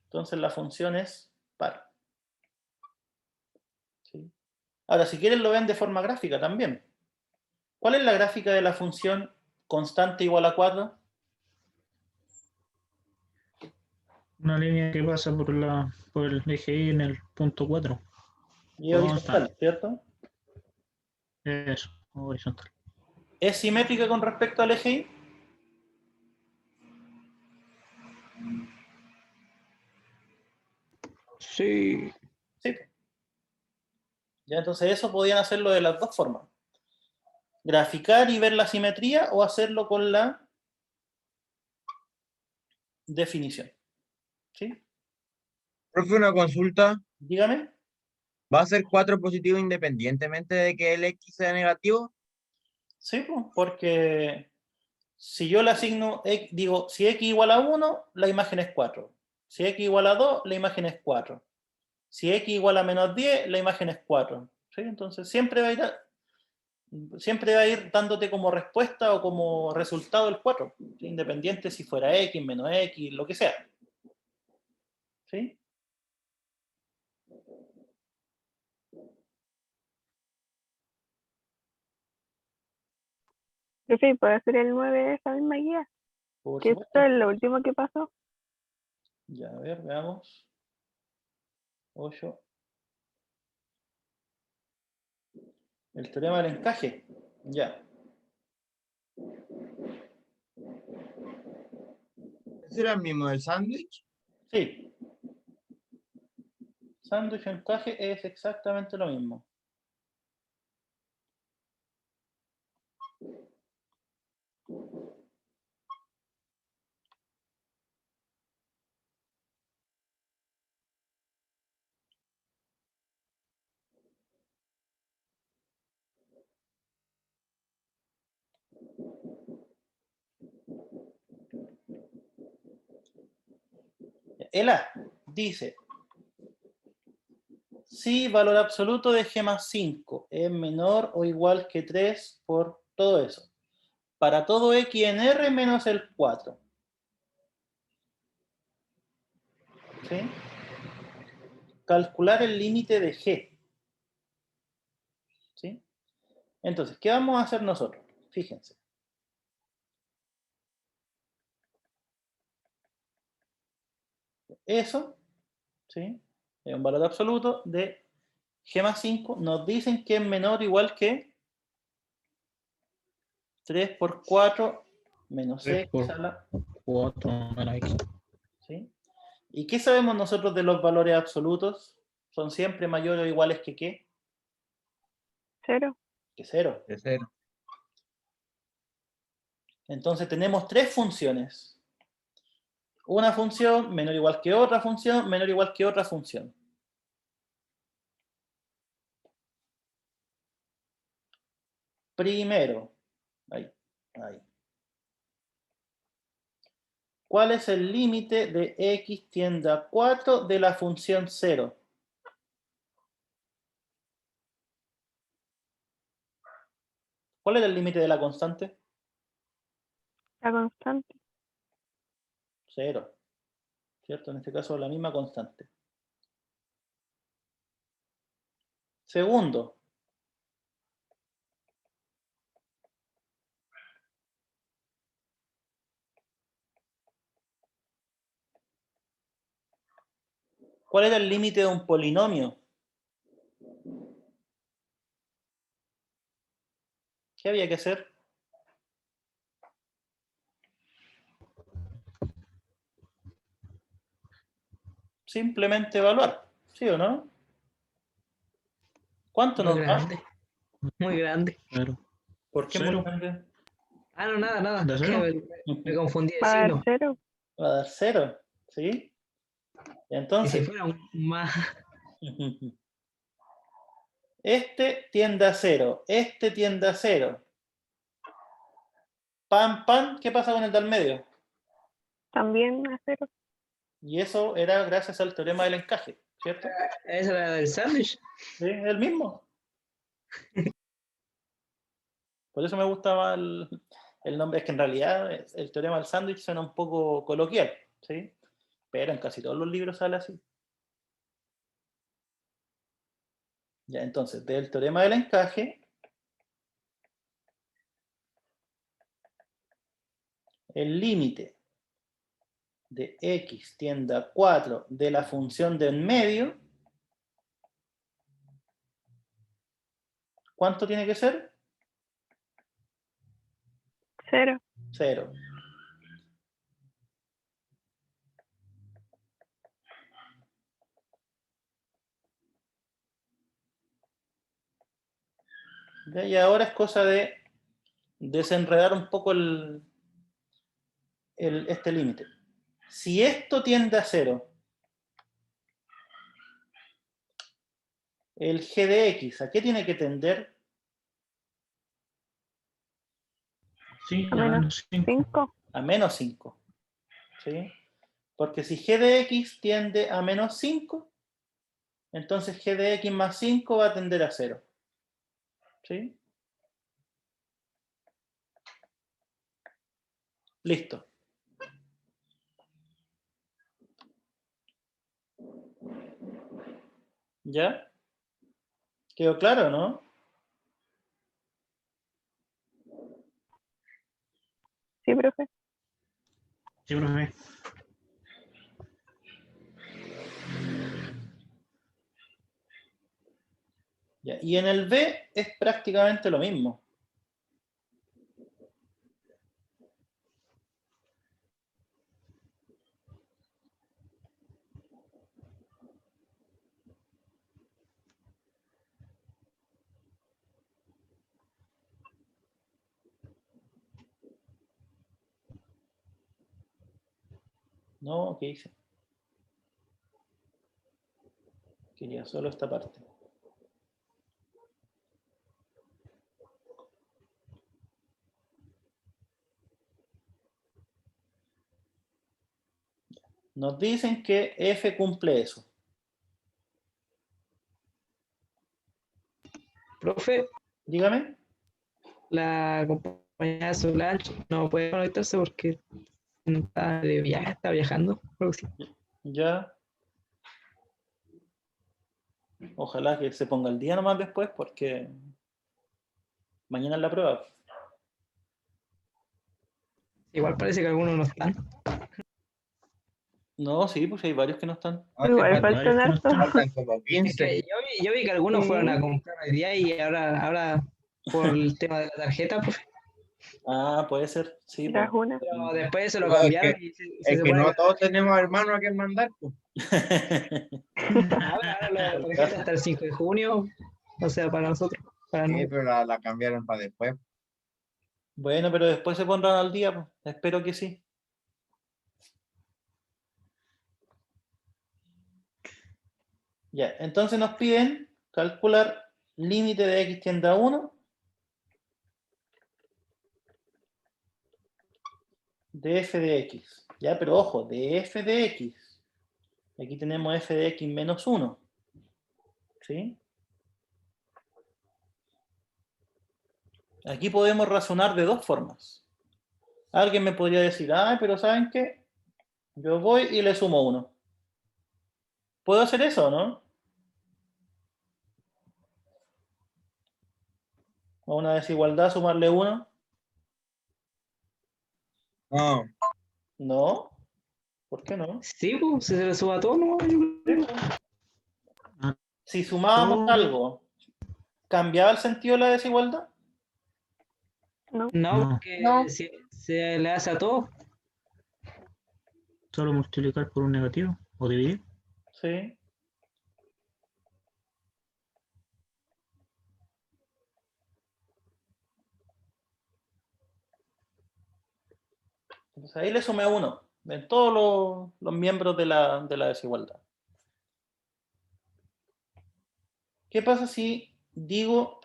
Entonces la función es par. ¿Sí? Ahora, si quieren lo ven de forma gráfica también. ¿Cuál es la gráfica de la función constante igual a 4? Una línea que pasa por el eje Y en el punto 4. Y horizontal, ¿cierto? Eso, horizontal. ¿Es simétrica con respecto al eje Y? Sí. Sí. Ya, entonces eso podían hacerlo de las dos formas. Graficar y ver la simetría o hacerlo con la definición. ¿Sí? Profe, una consulta. Dígame. ¿Va a ser 4 positivo independientemente de que el X sea negativo? Sí, pues, porque si yo le asigno, digo, si x igual a 1, la imagen es 4. Si x igual a 2, la imagen es 4. Si x igual a menos 10, la imagen es 4. ¿Sí? Entonces siempre va a ir dándote como respuesta o como resultado el 4, ¿sí? Independiente si fuera x, menos x, lo que sea. ¿Sí? Profe, ¿puedo hacer el 9 de esa misma guía? Por Que esto supuesto. es lo último que pasó. Ya, a ver, veamos. 8. El teorema del encaje. Ya. ¿Ese era el mismo del sándwich? Sí. Sándwich o encaje es exactamente lo mismo. El A dice, si valor absoluto de G más 5 es menor o igual que 3 por todo eso. Para todo X en R menos el 4. ¿Sí? Calcular el límite de G. ¿Sí? Entonces, ¿qué vamos a hacer nosotros? Fíjense. Eso, ¿sí? Es un valor absoluto de G más 5. Nos dicen que es menor o igual que 3 por 4 menos 3 X por a la... 4 menos X. ¿Sí? ¿Y qué sabemos nosotros de los valores absolutos? ¿Son siempre mayores o iguales que qué? 0. Que 0. De 0. Entonces tenemos tres funciones. Una función menor o igual que otra función, menor o igual que otra función. Primero, ahí. ¿Cuál es el límite de x tiende a 4 de la función 0? ¿Cuál era el límite de la constante? La constante. 0. ¿Cierto? En este caso la misma constante. Segundo, ¿Cuál era el límite de un polinomio? ¿Qué había que hacer? Simplemente evaluar, ¿sí o no? ¿Cuánto Muy nos da? grande. Muy grande. Claro. ¿Por qué muy Cero. grande? Ah, no, nada, nada. ¿De Es que cero? me confundí de Va a dar signo. 0. Va a dar 0, ¿sí? Y si Entonces, fuera un más. este tiende a 0, este tiende a 0. Pam, pam, ¿qué pasa con el del medio? También a 0. Y eso era gracias al teorema del encaje, ¿cierto? Esa era del sándwich. Sí, es el mismo. Por eso me gustaba el nombre, es que en realidad el teorema del sándwich suena un poco coloquial, ¿sí? Pero en casi todos los libros sale así. Ya, entonces, del teorema del encaje, el límite de x tiende a 4 de la función de en medio, ¿cuánto tiene que ser? 0. 0. ¿Ya? Y ahora es cosa de desenredar un poco este límite. Si esto tiende a 0, el g de x, ¿a qué tiene que tender? Sí, A a menos menos 5. 5. A menos 5. ¿Sí? Porque si g de x tiende a menos 5, entonces g de x más 5 va a tender a 0. ¿Sí? Listo. ¿Ya? ¿Quedó claro, no? Sí, profe. Sí, profe. Ya. Y en el b es prácticamente lo mismo. No, ¿qué hice? Quería solo esta parte. Nos dicen que f cumple eso. Profe, Dígame. la compañía Solange no puede conectarse porque está de viaje, está viajando. Creo que sí. Ya. Ojalá que se ponga el día nomás después porque mañana es la prueba. Igual parece que algunos no están. No, sí, pues hay varios que no están. Igual faltan Varios que no harto. están. Faltan como Es 15. que yo vi que algunos Sí. fueron a comprar hoy día y ahora por el tema de la tarjeta, pues, Ah, puede ser. Sí, Tras pues. una. pero después se lo No, cambiaron y Es se que puede. no todos tenemos hermanos a quien mandar, pues. Ahora la tarjeta hasta el 5 de junio, o sea, para nosotros, para Sí, no. pero la cambiaron para después. Bueno, pero después se pondrán al día, pues. Espero que sí. Ya, entonces nos piden calcular límite de x tiende a 1 de f de x. Ya, pero ojo, de f de x. Aquí tenemos f de x menos 1. ¿Sí? Aquí podemos razonar de dos formas. Alguien me podría decir, ah, pero ¿saben qué? Yo voy y le sumo 1. ¿Puedo hacer eso o no? A una desigualdad sumarle 1. No, No. ¿Por qué no? Sí, pues, se le suba todo, ¿no? Yo creo. Si sumábamos Todo. algo, ¿cambiaba el sentido de la desigualdad? No, No, No. porque No. si se le hace a todo. Solo multiplicar por un negativo o dividir. Sí. Entonces ahí le sumé 1 en todos los miembros de la desigualdad. ¿Qué pasa si digo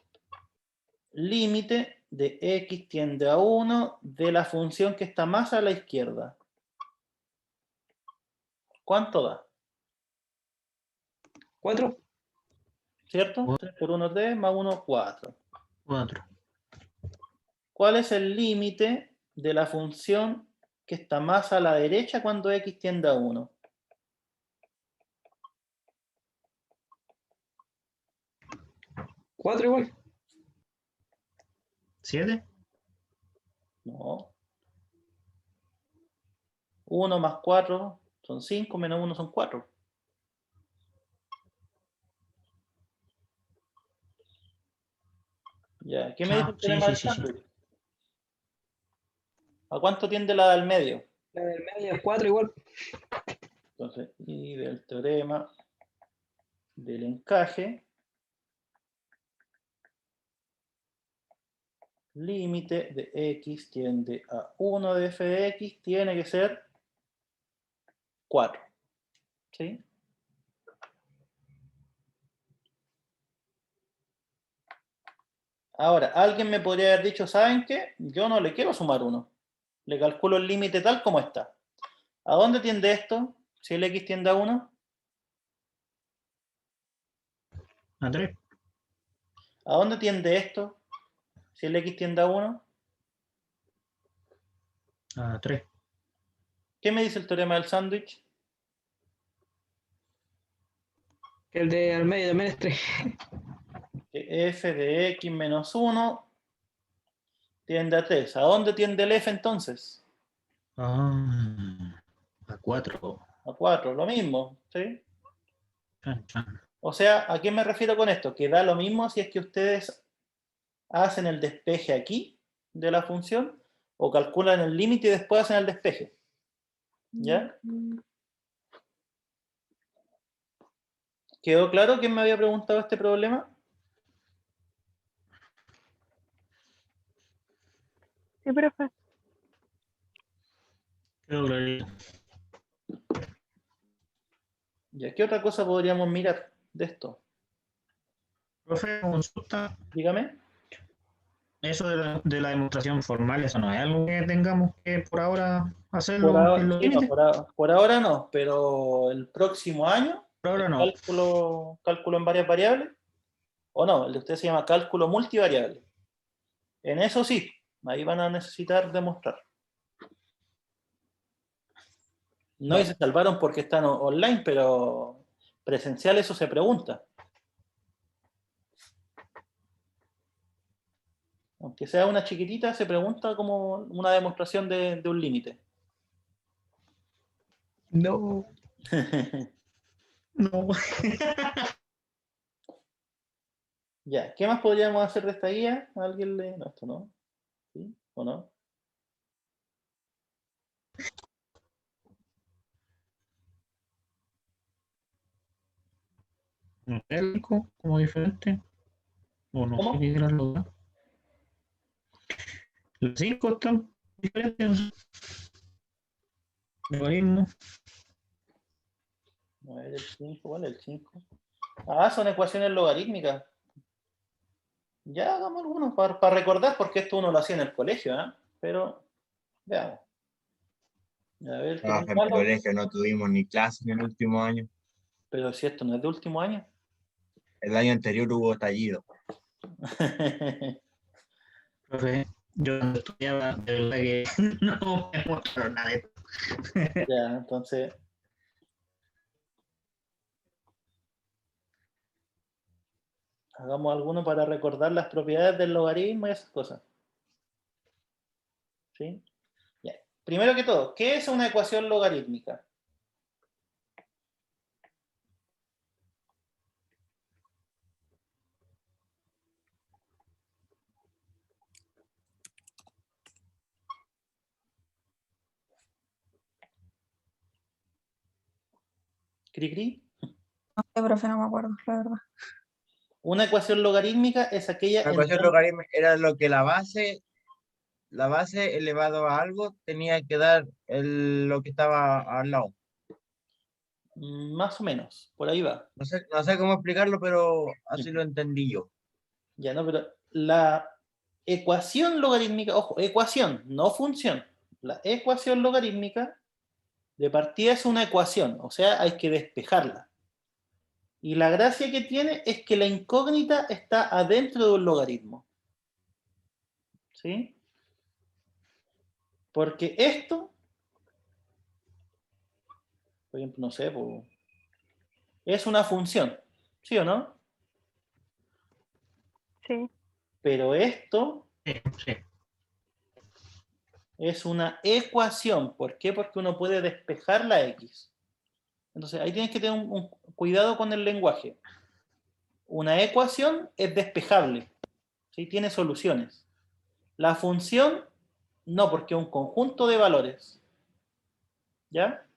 límite de x tiende a 1 de la función que está más a la izquierda? ¿Cuánto da? 4. ¿Cierto? 3 por 1, 3, más 1, 4. 4. ¿Cuál es el límite de la función que está más a la derecha cuando x tiende a 1? 4 igual. 7. No. 1 más 4 son 5, menos 1 son 4. Ya, ¿qué me dice el Sí, teorema sí, del sí, sí. sándwich? ¿A cuánto tiende la del medio? La del medio es 4 igual. Entonces, y del teorema del encaje, límite de x tiende a 1 de f de x tiene que ser 4. ¿Sí? Ahora, alguien me podría haber dicho, ¿saben qué? Yo no le quiero sumar 1. Le calculo el límite tal como está. ¿A dónde tiende esto? Si el x tiende a 1. A 3. ¿A dónde tiende esto? Si el x tiende a 1. A 3. ¿Qué me dice el teorema del sándwich? El de al medio también es 3. Que f de x menos 1 tiende a 3. ¿A dónde tiende el f entonces? A 4. A 4, lo mismo, ¿sí? Chan, chan. O sea, ¿a qué me refiero con esto? Que da lo mismo si es que ustedes hacen el despeje aquí de la función o calculan el límite y después hacen el despeje. ¿Ya? ¿Quedó claro quién me había preguntado este problema? sí, profe. Quedó clarito. ¿Ya? ¿Qué otra cosa podríamos mirar de esto? Profe, consulta. Dígame. Eso de la demostración formal, eso no es algo que tengamos que por ahora hacerlo Por ahora, en los sí, no, límites. por ahora no, pero el próximo año, Por ahora el no. cálculo en varias variables, o no, el de usted se llama cálculo multivariable. En eso sí, ahí van a necesitar demostrar. No, y se salvaron porque están online, pero presencial eso se pregunta. Aunque sea una chiquitita, se pregunta como una demostración de un límite. No. No. Ya, ¿qué más podríamos hacer de esta guía? ¿Alguien le...? No, esto no. ¿Sí? ¿O no? Numérico, como diferente. O no sé ¿Cómo? qué eran los dos. Los 5 están diferentes. No sé. Logaritmo. A ver, el 5, ¿cuál es el 5? Ah, son ecuaciones logarítmicas. Ya hagamos algunos para recordar, porque esto uno lo hacía en el colegio, ¿eh? Pero veamos. A ver, ¿qué Ah, tan en el malo? colegio no tuvimos ni clases en el último año. Pero si esto no es de último año. El año anterior hubo estallido. Profe, yo cuando estudiaba, de verdad que no me mostraron nada de esto. Ya, entonces. Hagamos alguno para recordar las propiedades del logaritmo y esas cosas. ¿Sí? Ya. Primero que todo, ¿qué es una ecuación logarítmica? ¿Cri, cri? Profe, no me acuerdo, la verdad. Una ecuación logarítmica es aquella La en ecuación donde- logarítmica era lo que la base elevado a algo tenía que dar lo que estaba al lado. más o menos, por ahí va. No sé cómo explicarlo, pero así lo entendí yo. Ya no, pero la ecuación logarítmica, ojo, ecuación, no función. La ecuación logarítmica de partida es una ecuación, o sea, hay que despejarla. Y la gracia que tiene es que la incógnita está adentro de un logaritmo. ¿Sí? Porque esto, por ejemplo, no sé, pues, es una función, ¿sí o no? Sí. Pero esto Sí, sí. es una ecuación. ¿Por qué? Porque uno puede despejar la X. Entonces, ahí tienes que tener un cuidado con el lenguaje. Una ecuación es despejable, ¿sí? Tiene soluciones. La función, no, porque es un conjunto de valores. ¿Ya?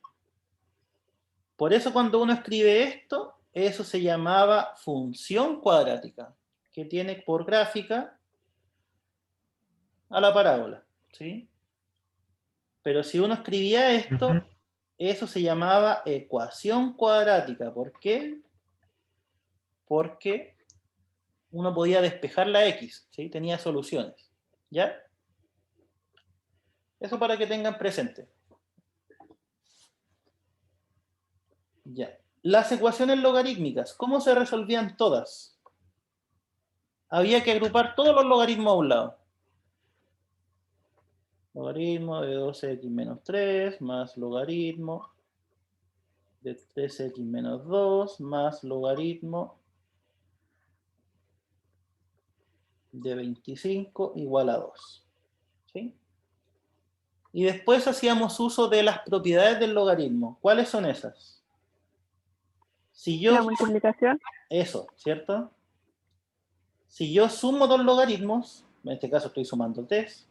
Por eso cuando uno escribe esto, eso se llamaba función cuadrática, que tiene por gráfica a la parábola, ¿sí? Pero si uno escribía esto, Ujú. eso se llamaba ecuación cuadrática. ¿Por qué? Porque uno podía despejar la X, ¿sí? Tenía soluciones, ¿ya? Eso para que tengan presente. Ya. Las ecuaciones logarítmicas, ¿cómo se resolvían todas? Había que agrupar todos los logaritmos a un lado. Logaritmo de 12x menos 3 más logaritmo de 3x menos 2 más logaritmo de 25 igual a 2. ¿Sí? Y después hacíamos uso de las propiedades del logaritmo. ¿Cuáles son esas? Si La yo... multiplicación. Eso, ¿cierto? Si yo sumo dos logaritmos, en este caso estoy sumando 3,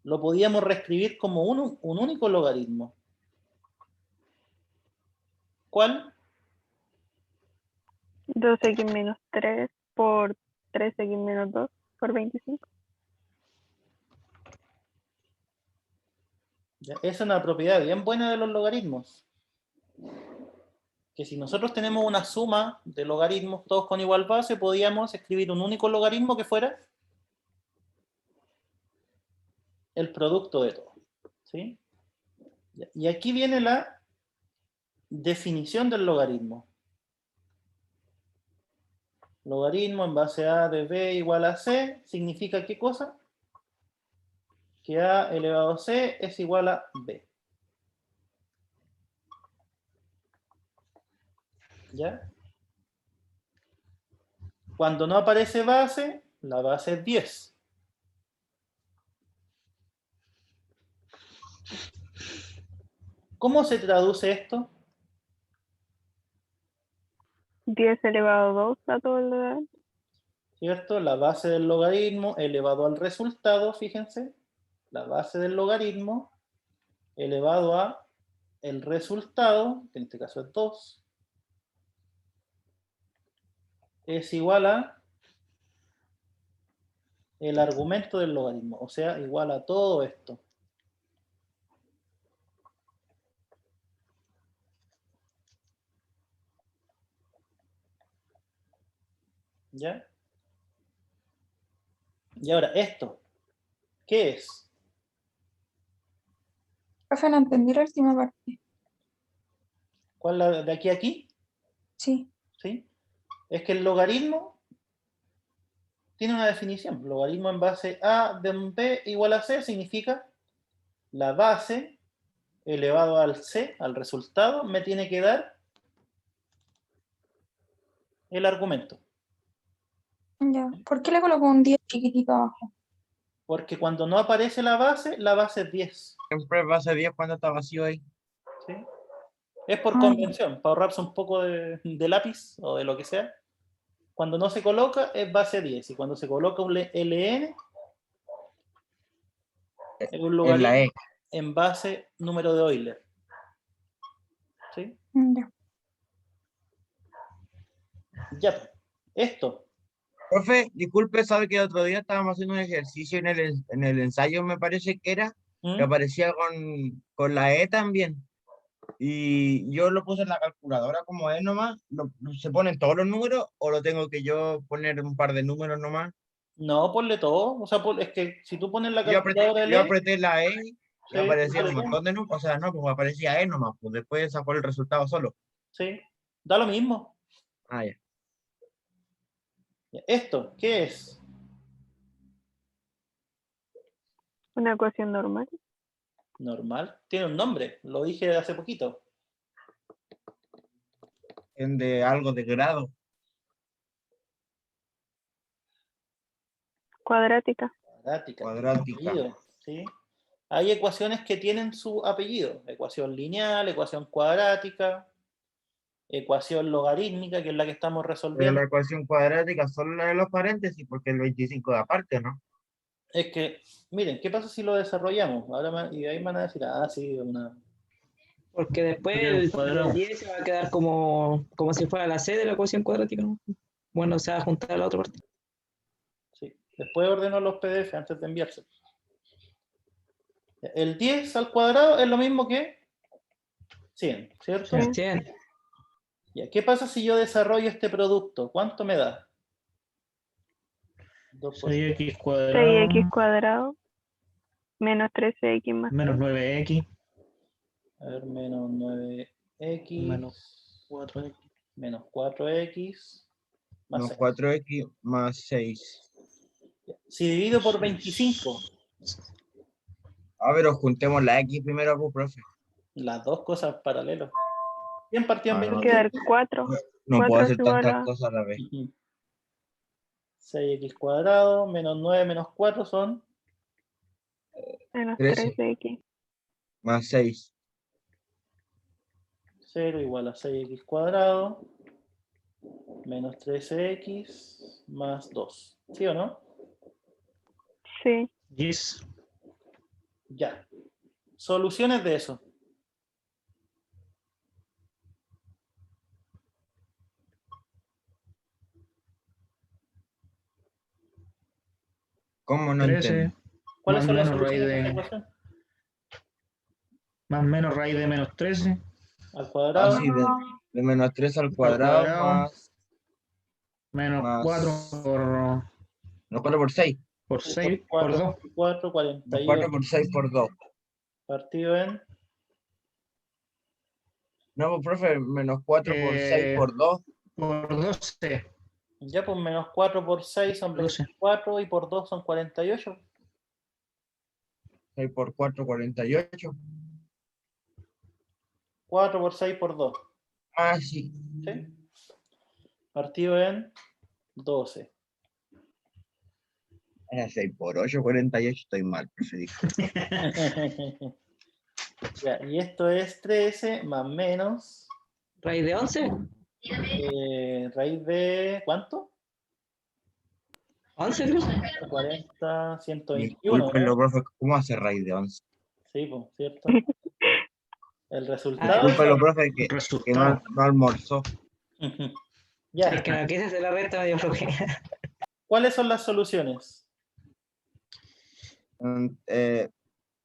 lo podíamos reescribir como un único logaritmo. ¿Cuál? 2x menos 3 por 3x menos 2 por 25. ¿Ya? Esa es una propiedad bien buena de los logaritmos. Que si nosotros tenemos una suma de logaritmos todos con igual base, podíamos escribir un único logaritmo que fuera el producto de todo. ¿Sí? Y aquí viene la definición del logaritmo. Logaritmo en base a de b igual a c significa ¿qué cosa? Que a elevado a c es igual a b. ¿Ya? Cuando no aparece base, la base es 10. ¿Cómo se traduce esto? 10 elevado a 2 a todo el lugar. ¿Cierto? La base del logaritmo elevado al resultado, fíjense, la base del logaritmo elevado a el resultado, que en este caso es 2, es igual a el argumento del logaritmo, o sea, igual a todo esto. ¿Ya? Y ahora, esto, ¿qué es? Profe, no entendí la última parte. ¿Cuál la de aquí a aquí? Sí. ¿Sí? Es que el logaritmo tiene una definición. Logaritmo en base a de un b igual a c significa la base elevado al c, al resultado, me tiene que dar el argumento. Ya. ¿Por qué le coloco un 10 chiquitito abajo? Porque cuando no aparece la base es 10. Siempre base 10 cuando está vacío ahí. ¿Sí? Es por Ah, convención, para ahorrarse un poco de lápiz o de lo que sea. Cuando no se coloca es base 10 y cuando se coloca un ln es un En la logaritmo E. en base número de Euler. ¿Sí? ya. Ya, esto. Profe, disculpe, sabe que el otro día estábamos haciendo un ejercicio en el ensayo, me parece que era, que ¿Mm? aparecía con la E también. Y yo lo puse en la calculadora como E nomás. ¿Se ponen todos los números o lo tengo que yo poner un par de números nomás? No, ponle todo. O sea, es que si tú pones la Yo apreté, calculadora yo L, apreté la E y sí, aparecía un sale todo. montón de números. O sea, no, pues aparecía E nomás, pues después sacó el resultado solo. Sí, da lo mismo. Ah, ya. Ya, ¿esto qué es? Una ecuación normal. Normal. Tiene un nombre, lo dije hace poquito. De algo de grado. Cuadrática. Cuadrática. Cuadrática. Apellido, ¿sí? Hay ecuaciones que tienen su apellido. Ecuación lineal, ecuación cuadrática, ecuación logarítmica, que es la que estamos Pero resolviendo. la ecuación cuadrática solo la de los paréntesis, porque el 25 de aparte, ¿no? Es que, miren, ¿qué pasa si lo desarrollamos? Y ahí me van a decir, sí, una... Porque después Porque es un el cuadrado. 10 se va a quedar como si fuera la C de la ecuación cuadrática, ¿no? Bueno, se va a juntar a la otra parte. Sí. Después ordeno los PDF antes de enviarse. El 10 al cuadrado es lo mismo que 100, ¿cierto? Sí. 100. Ya, ¿qué pasa si yo desarrollo este producto? ¿Cuánto me da? 2 por 6x cuadrado 6x cuadrado menos 13x más menos 6. 9x a ver, menos 9x menos 4x. menos 4x más Menos 6. 4x más 6. Si divido por 25, A ver, juntemos la X primero, pues, profe. las dos cosas paralelas. ¿Quién partió en Ah, no, Quedar 25? 4. no puedo 4 hacer es igual tantas a... cosas a la vez. 6x cuadrado menos 9 menos 4 son menos 13 13x. más 6. 0 igual a 6x cuadrado menos 13x más 2. ¿Sí o no? Sí. Yes. Ya. Soluciones de eso. ¿Cómo no 13 entiendo? ¿Cuáles más son las menos raíz soluciones de esta de ecuación? más menos raíz de menos 13 Al cuadrado. Así de menos 3 al al cuadrado cuadrado menos más 4 por no 4 por 6. 6 por 2. 4, Menos 4 48. por 6 por 2. Partido en No, pues, profe, menos 4 por 6 por 2. Por 12. ya, pues menos 4 por 6 son 12. 24 y por 2 son 48. 6 por 4, 48. 4 por 6 por 2. Ah, sí. ¿Sí? Partido en 12. Era 6 por 8, 48. Estoy mal, profe. Disculpe. Ya, y esto es 13 más menos Raíz de 11. raíz de ¿cuánto? 11, creo. 40, 121. Discúlpenlo, ¿No? profe. ¿Cómo hace raíz de 11? Sí, pues, ¿cierto? El Ah, resultado. Discúlpenlo, profe, que Resultado. no almorzó. Ya. Es que no quise hacer la resta, yo creo que. ¿Cuáles son las soluciones?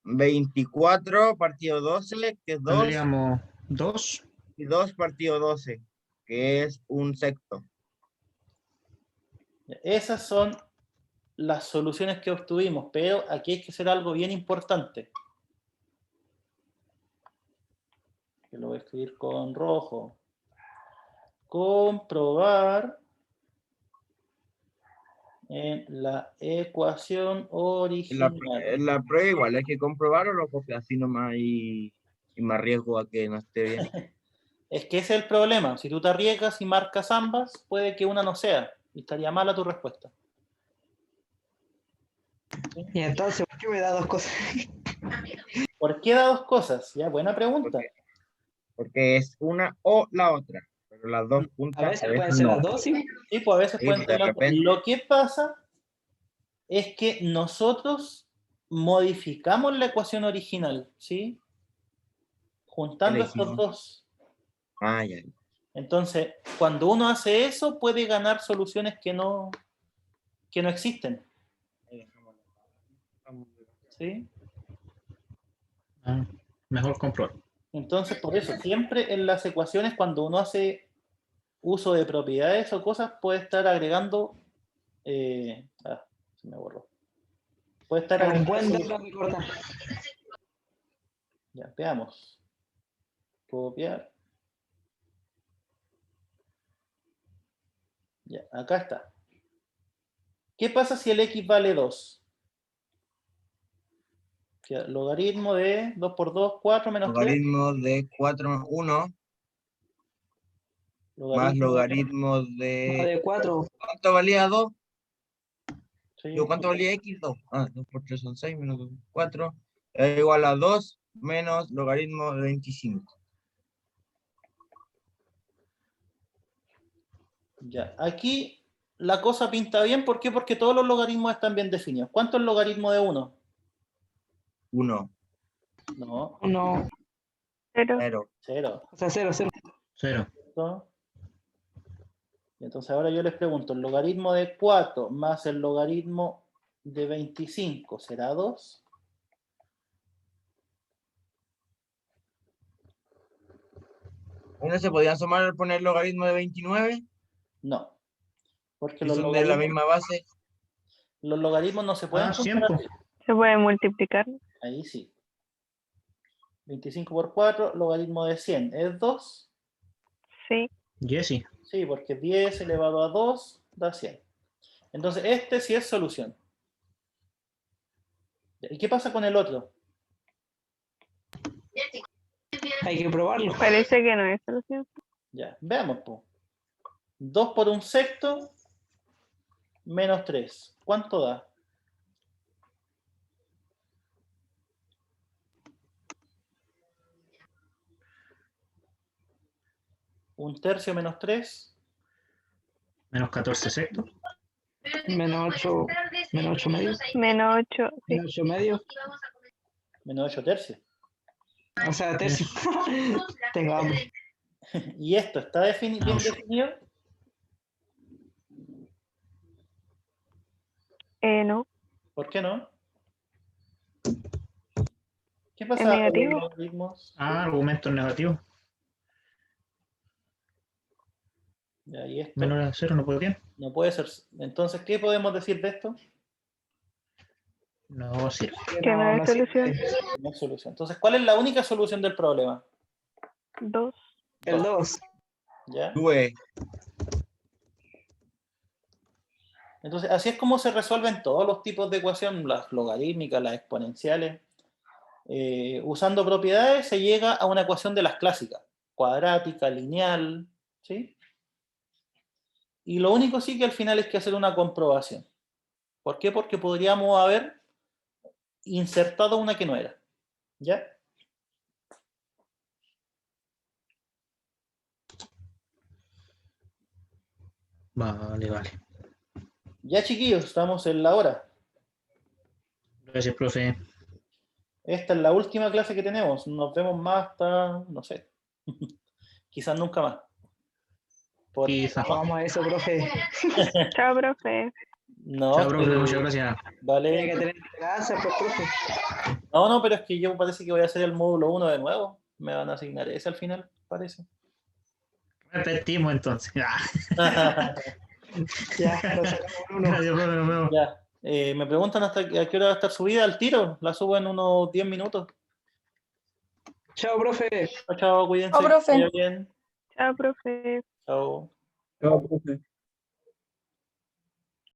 24 partido 12, que es 2, Tendríamos 2. y 2 partido 12, que es un sexto. Esas son las soluciones que obtuvimos, pero aquí hay que hacer algo bien importante. Que lo voy a escribir con rojo. Comprobar en la ecuación original. En la prueba igual hay que comprobarlo, porque así nomás y me arriesgo a que no esté bien. Es que ese es el problema. Si tú te arriesgas y marcas ambas, puede que una no sea. Y estaría mala tu respuesta. Y entonces, ¿por qué me da dos cosas? ¿Por qué da dos cosas? Ya, buena pregunta. Porque es una o la otra. Pero las dos A juntas veces pueden ser no. las dos, sí. Sí, pues a veces Sí, pueden de ser las dos. repente. Lo que pasa es que nosotros modificamos la ecuación original, ¿sí? Juntando ¿Qué le estos hicimos? dos. Ah, ya. Entonces, cuando uno hace eso, puede ganar soluciones que no existen. ¿Sí? Ah, mejor control. Entonces, por eso, siempre en las ecuaciones, cuando uno hace uso de propiedades o cosas, puede estar agregando... se me borró. Puede estar Un agregando... buen dato a recordar. Ya, veamos. Copiar. Ya, acá está. ¿Qué pasa si el x vale 2? Logaritmo de 2 por 2, 4 menos 3. Logaritmo de 4, 1, más logaritmo de... De 4. ¿Cuánto valía 2? Sí, ¿Cuánto valía x? 2. 2 por 3 son 6, menos 2, 4. Es igual a 2 menos logaritmo de 25. ya. Aquí la cosa pinta bien. ¿Por qué? Porque todos los logaritmos están bien definidos. ¿Cuánto es el logaritmo de 1? 1, No, 1. 0. 0. 0. O sea, 0, 0. 0. Y entonces ahora yo les pregunto, el logaritmo de 4 más el logaritmo de 25, ¿será 2? ¿Uno se podía sumar al poner logaritmo de 29? No. Porque Si los son de la logaritmos, misma base. los logaritmos no se pueden juntar 100. así. Se puede multiplicar. Ahí sí. 25 por 4, logaritmo de 100. ¿Es 2? Sí. Jesse. Sí, porque 10 elevado a 2 da 100. Entonces, este sí es solución. ¿Y qué pasa con el otro? Hay que probarlo. Parece que no es solución. Ya, veamos. 2 por un sexto menos 3. ¿Cuánto da? Un tercio menos 3. Menos 14 sextos. Menos 8. Menos 8 medio. Menos 8. Sí. Menos 8 medio. Menos 8 tercios. O sea, tercio. Tengo hambre. ¿Y esto está bien definido? No. ¿Por qué no? ¿Qué Es pasa con los negativo. logaritmos? Argumentos negativos. Ya, y esto Menor a 0 no podría. no puede ser. Entonces, ¿qué podemos decir de esto? No sirve. Que no es solución. No es solución. Entonces, ¿cuál es la única solución del problema? 2. El 2. ¿Ya? 2. Entonces, así es como se resuelven todos los tipos de ecuación, las logarítmicas, las exponenciales. Usando propiedades se llega a una ecuación de las clásicas, cuadrática, lineal, ¿sí? Y lo único sí que al final es que hacer una comprobación. ¿Por qué? Porque podríamos haber insertado una que no era, ¿ya? Vale, vale. Ya, chiquillos, estamos en la hora. Gracias, profe. Esta es la última clase que tenemos. Nos vemos más hasta, no sé, quizás nunca más. Quizás. Vamos a eso, profe. Chao, profe. No, Chao, profe. Muchas gracias. Tiene vale. que tener esperanza, pues, profe. No, pero es que yo parece que voy a hacer el módulo 1 de nuevo. Me van a asignar ese al final, parece. Repetimos entonces. Ya, lo sacamos uno. Gracias, profe. Nos vemos. Ya. Me preguntan hasta a qué hora va a estar subida al tiro. La subo en unos 10 minutos. Chao, profe. Chao, chao, cuídense. Chao, profe. Que vaya bien. Chao, profe. Chao. Chao, profe.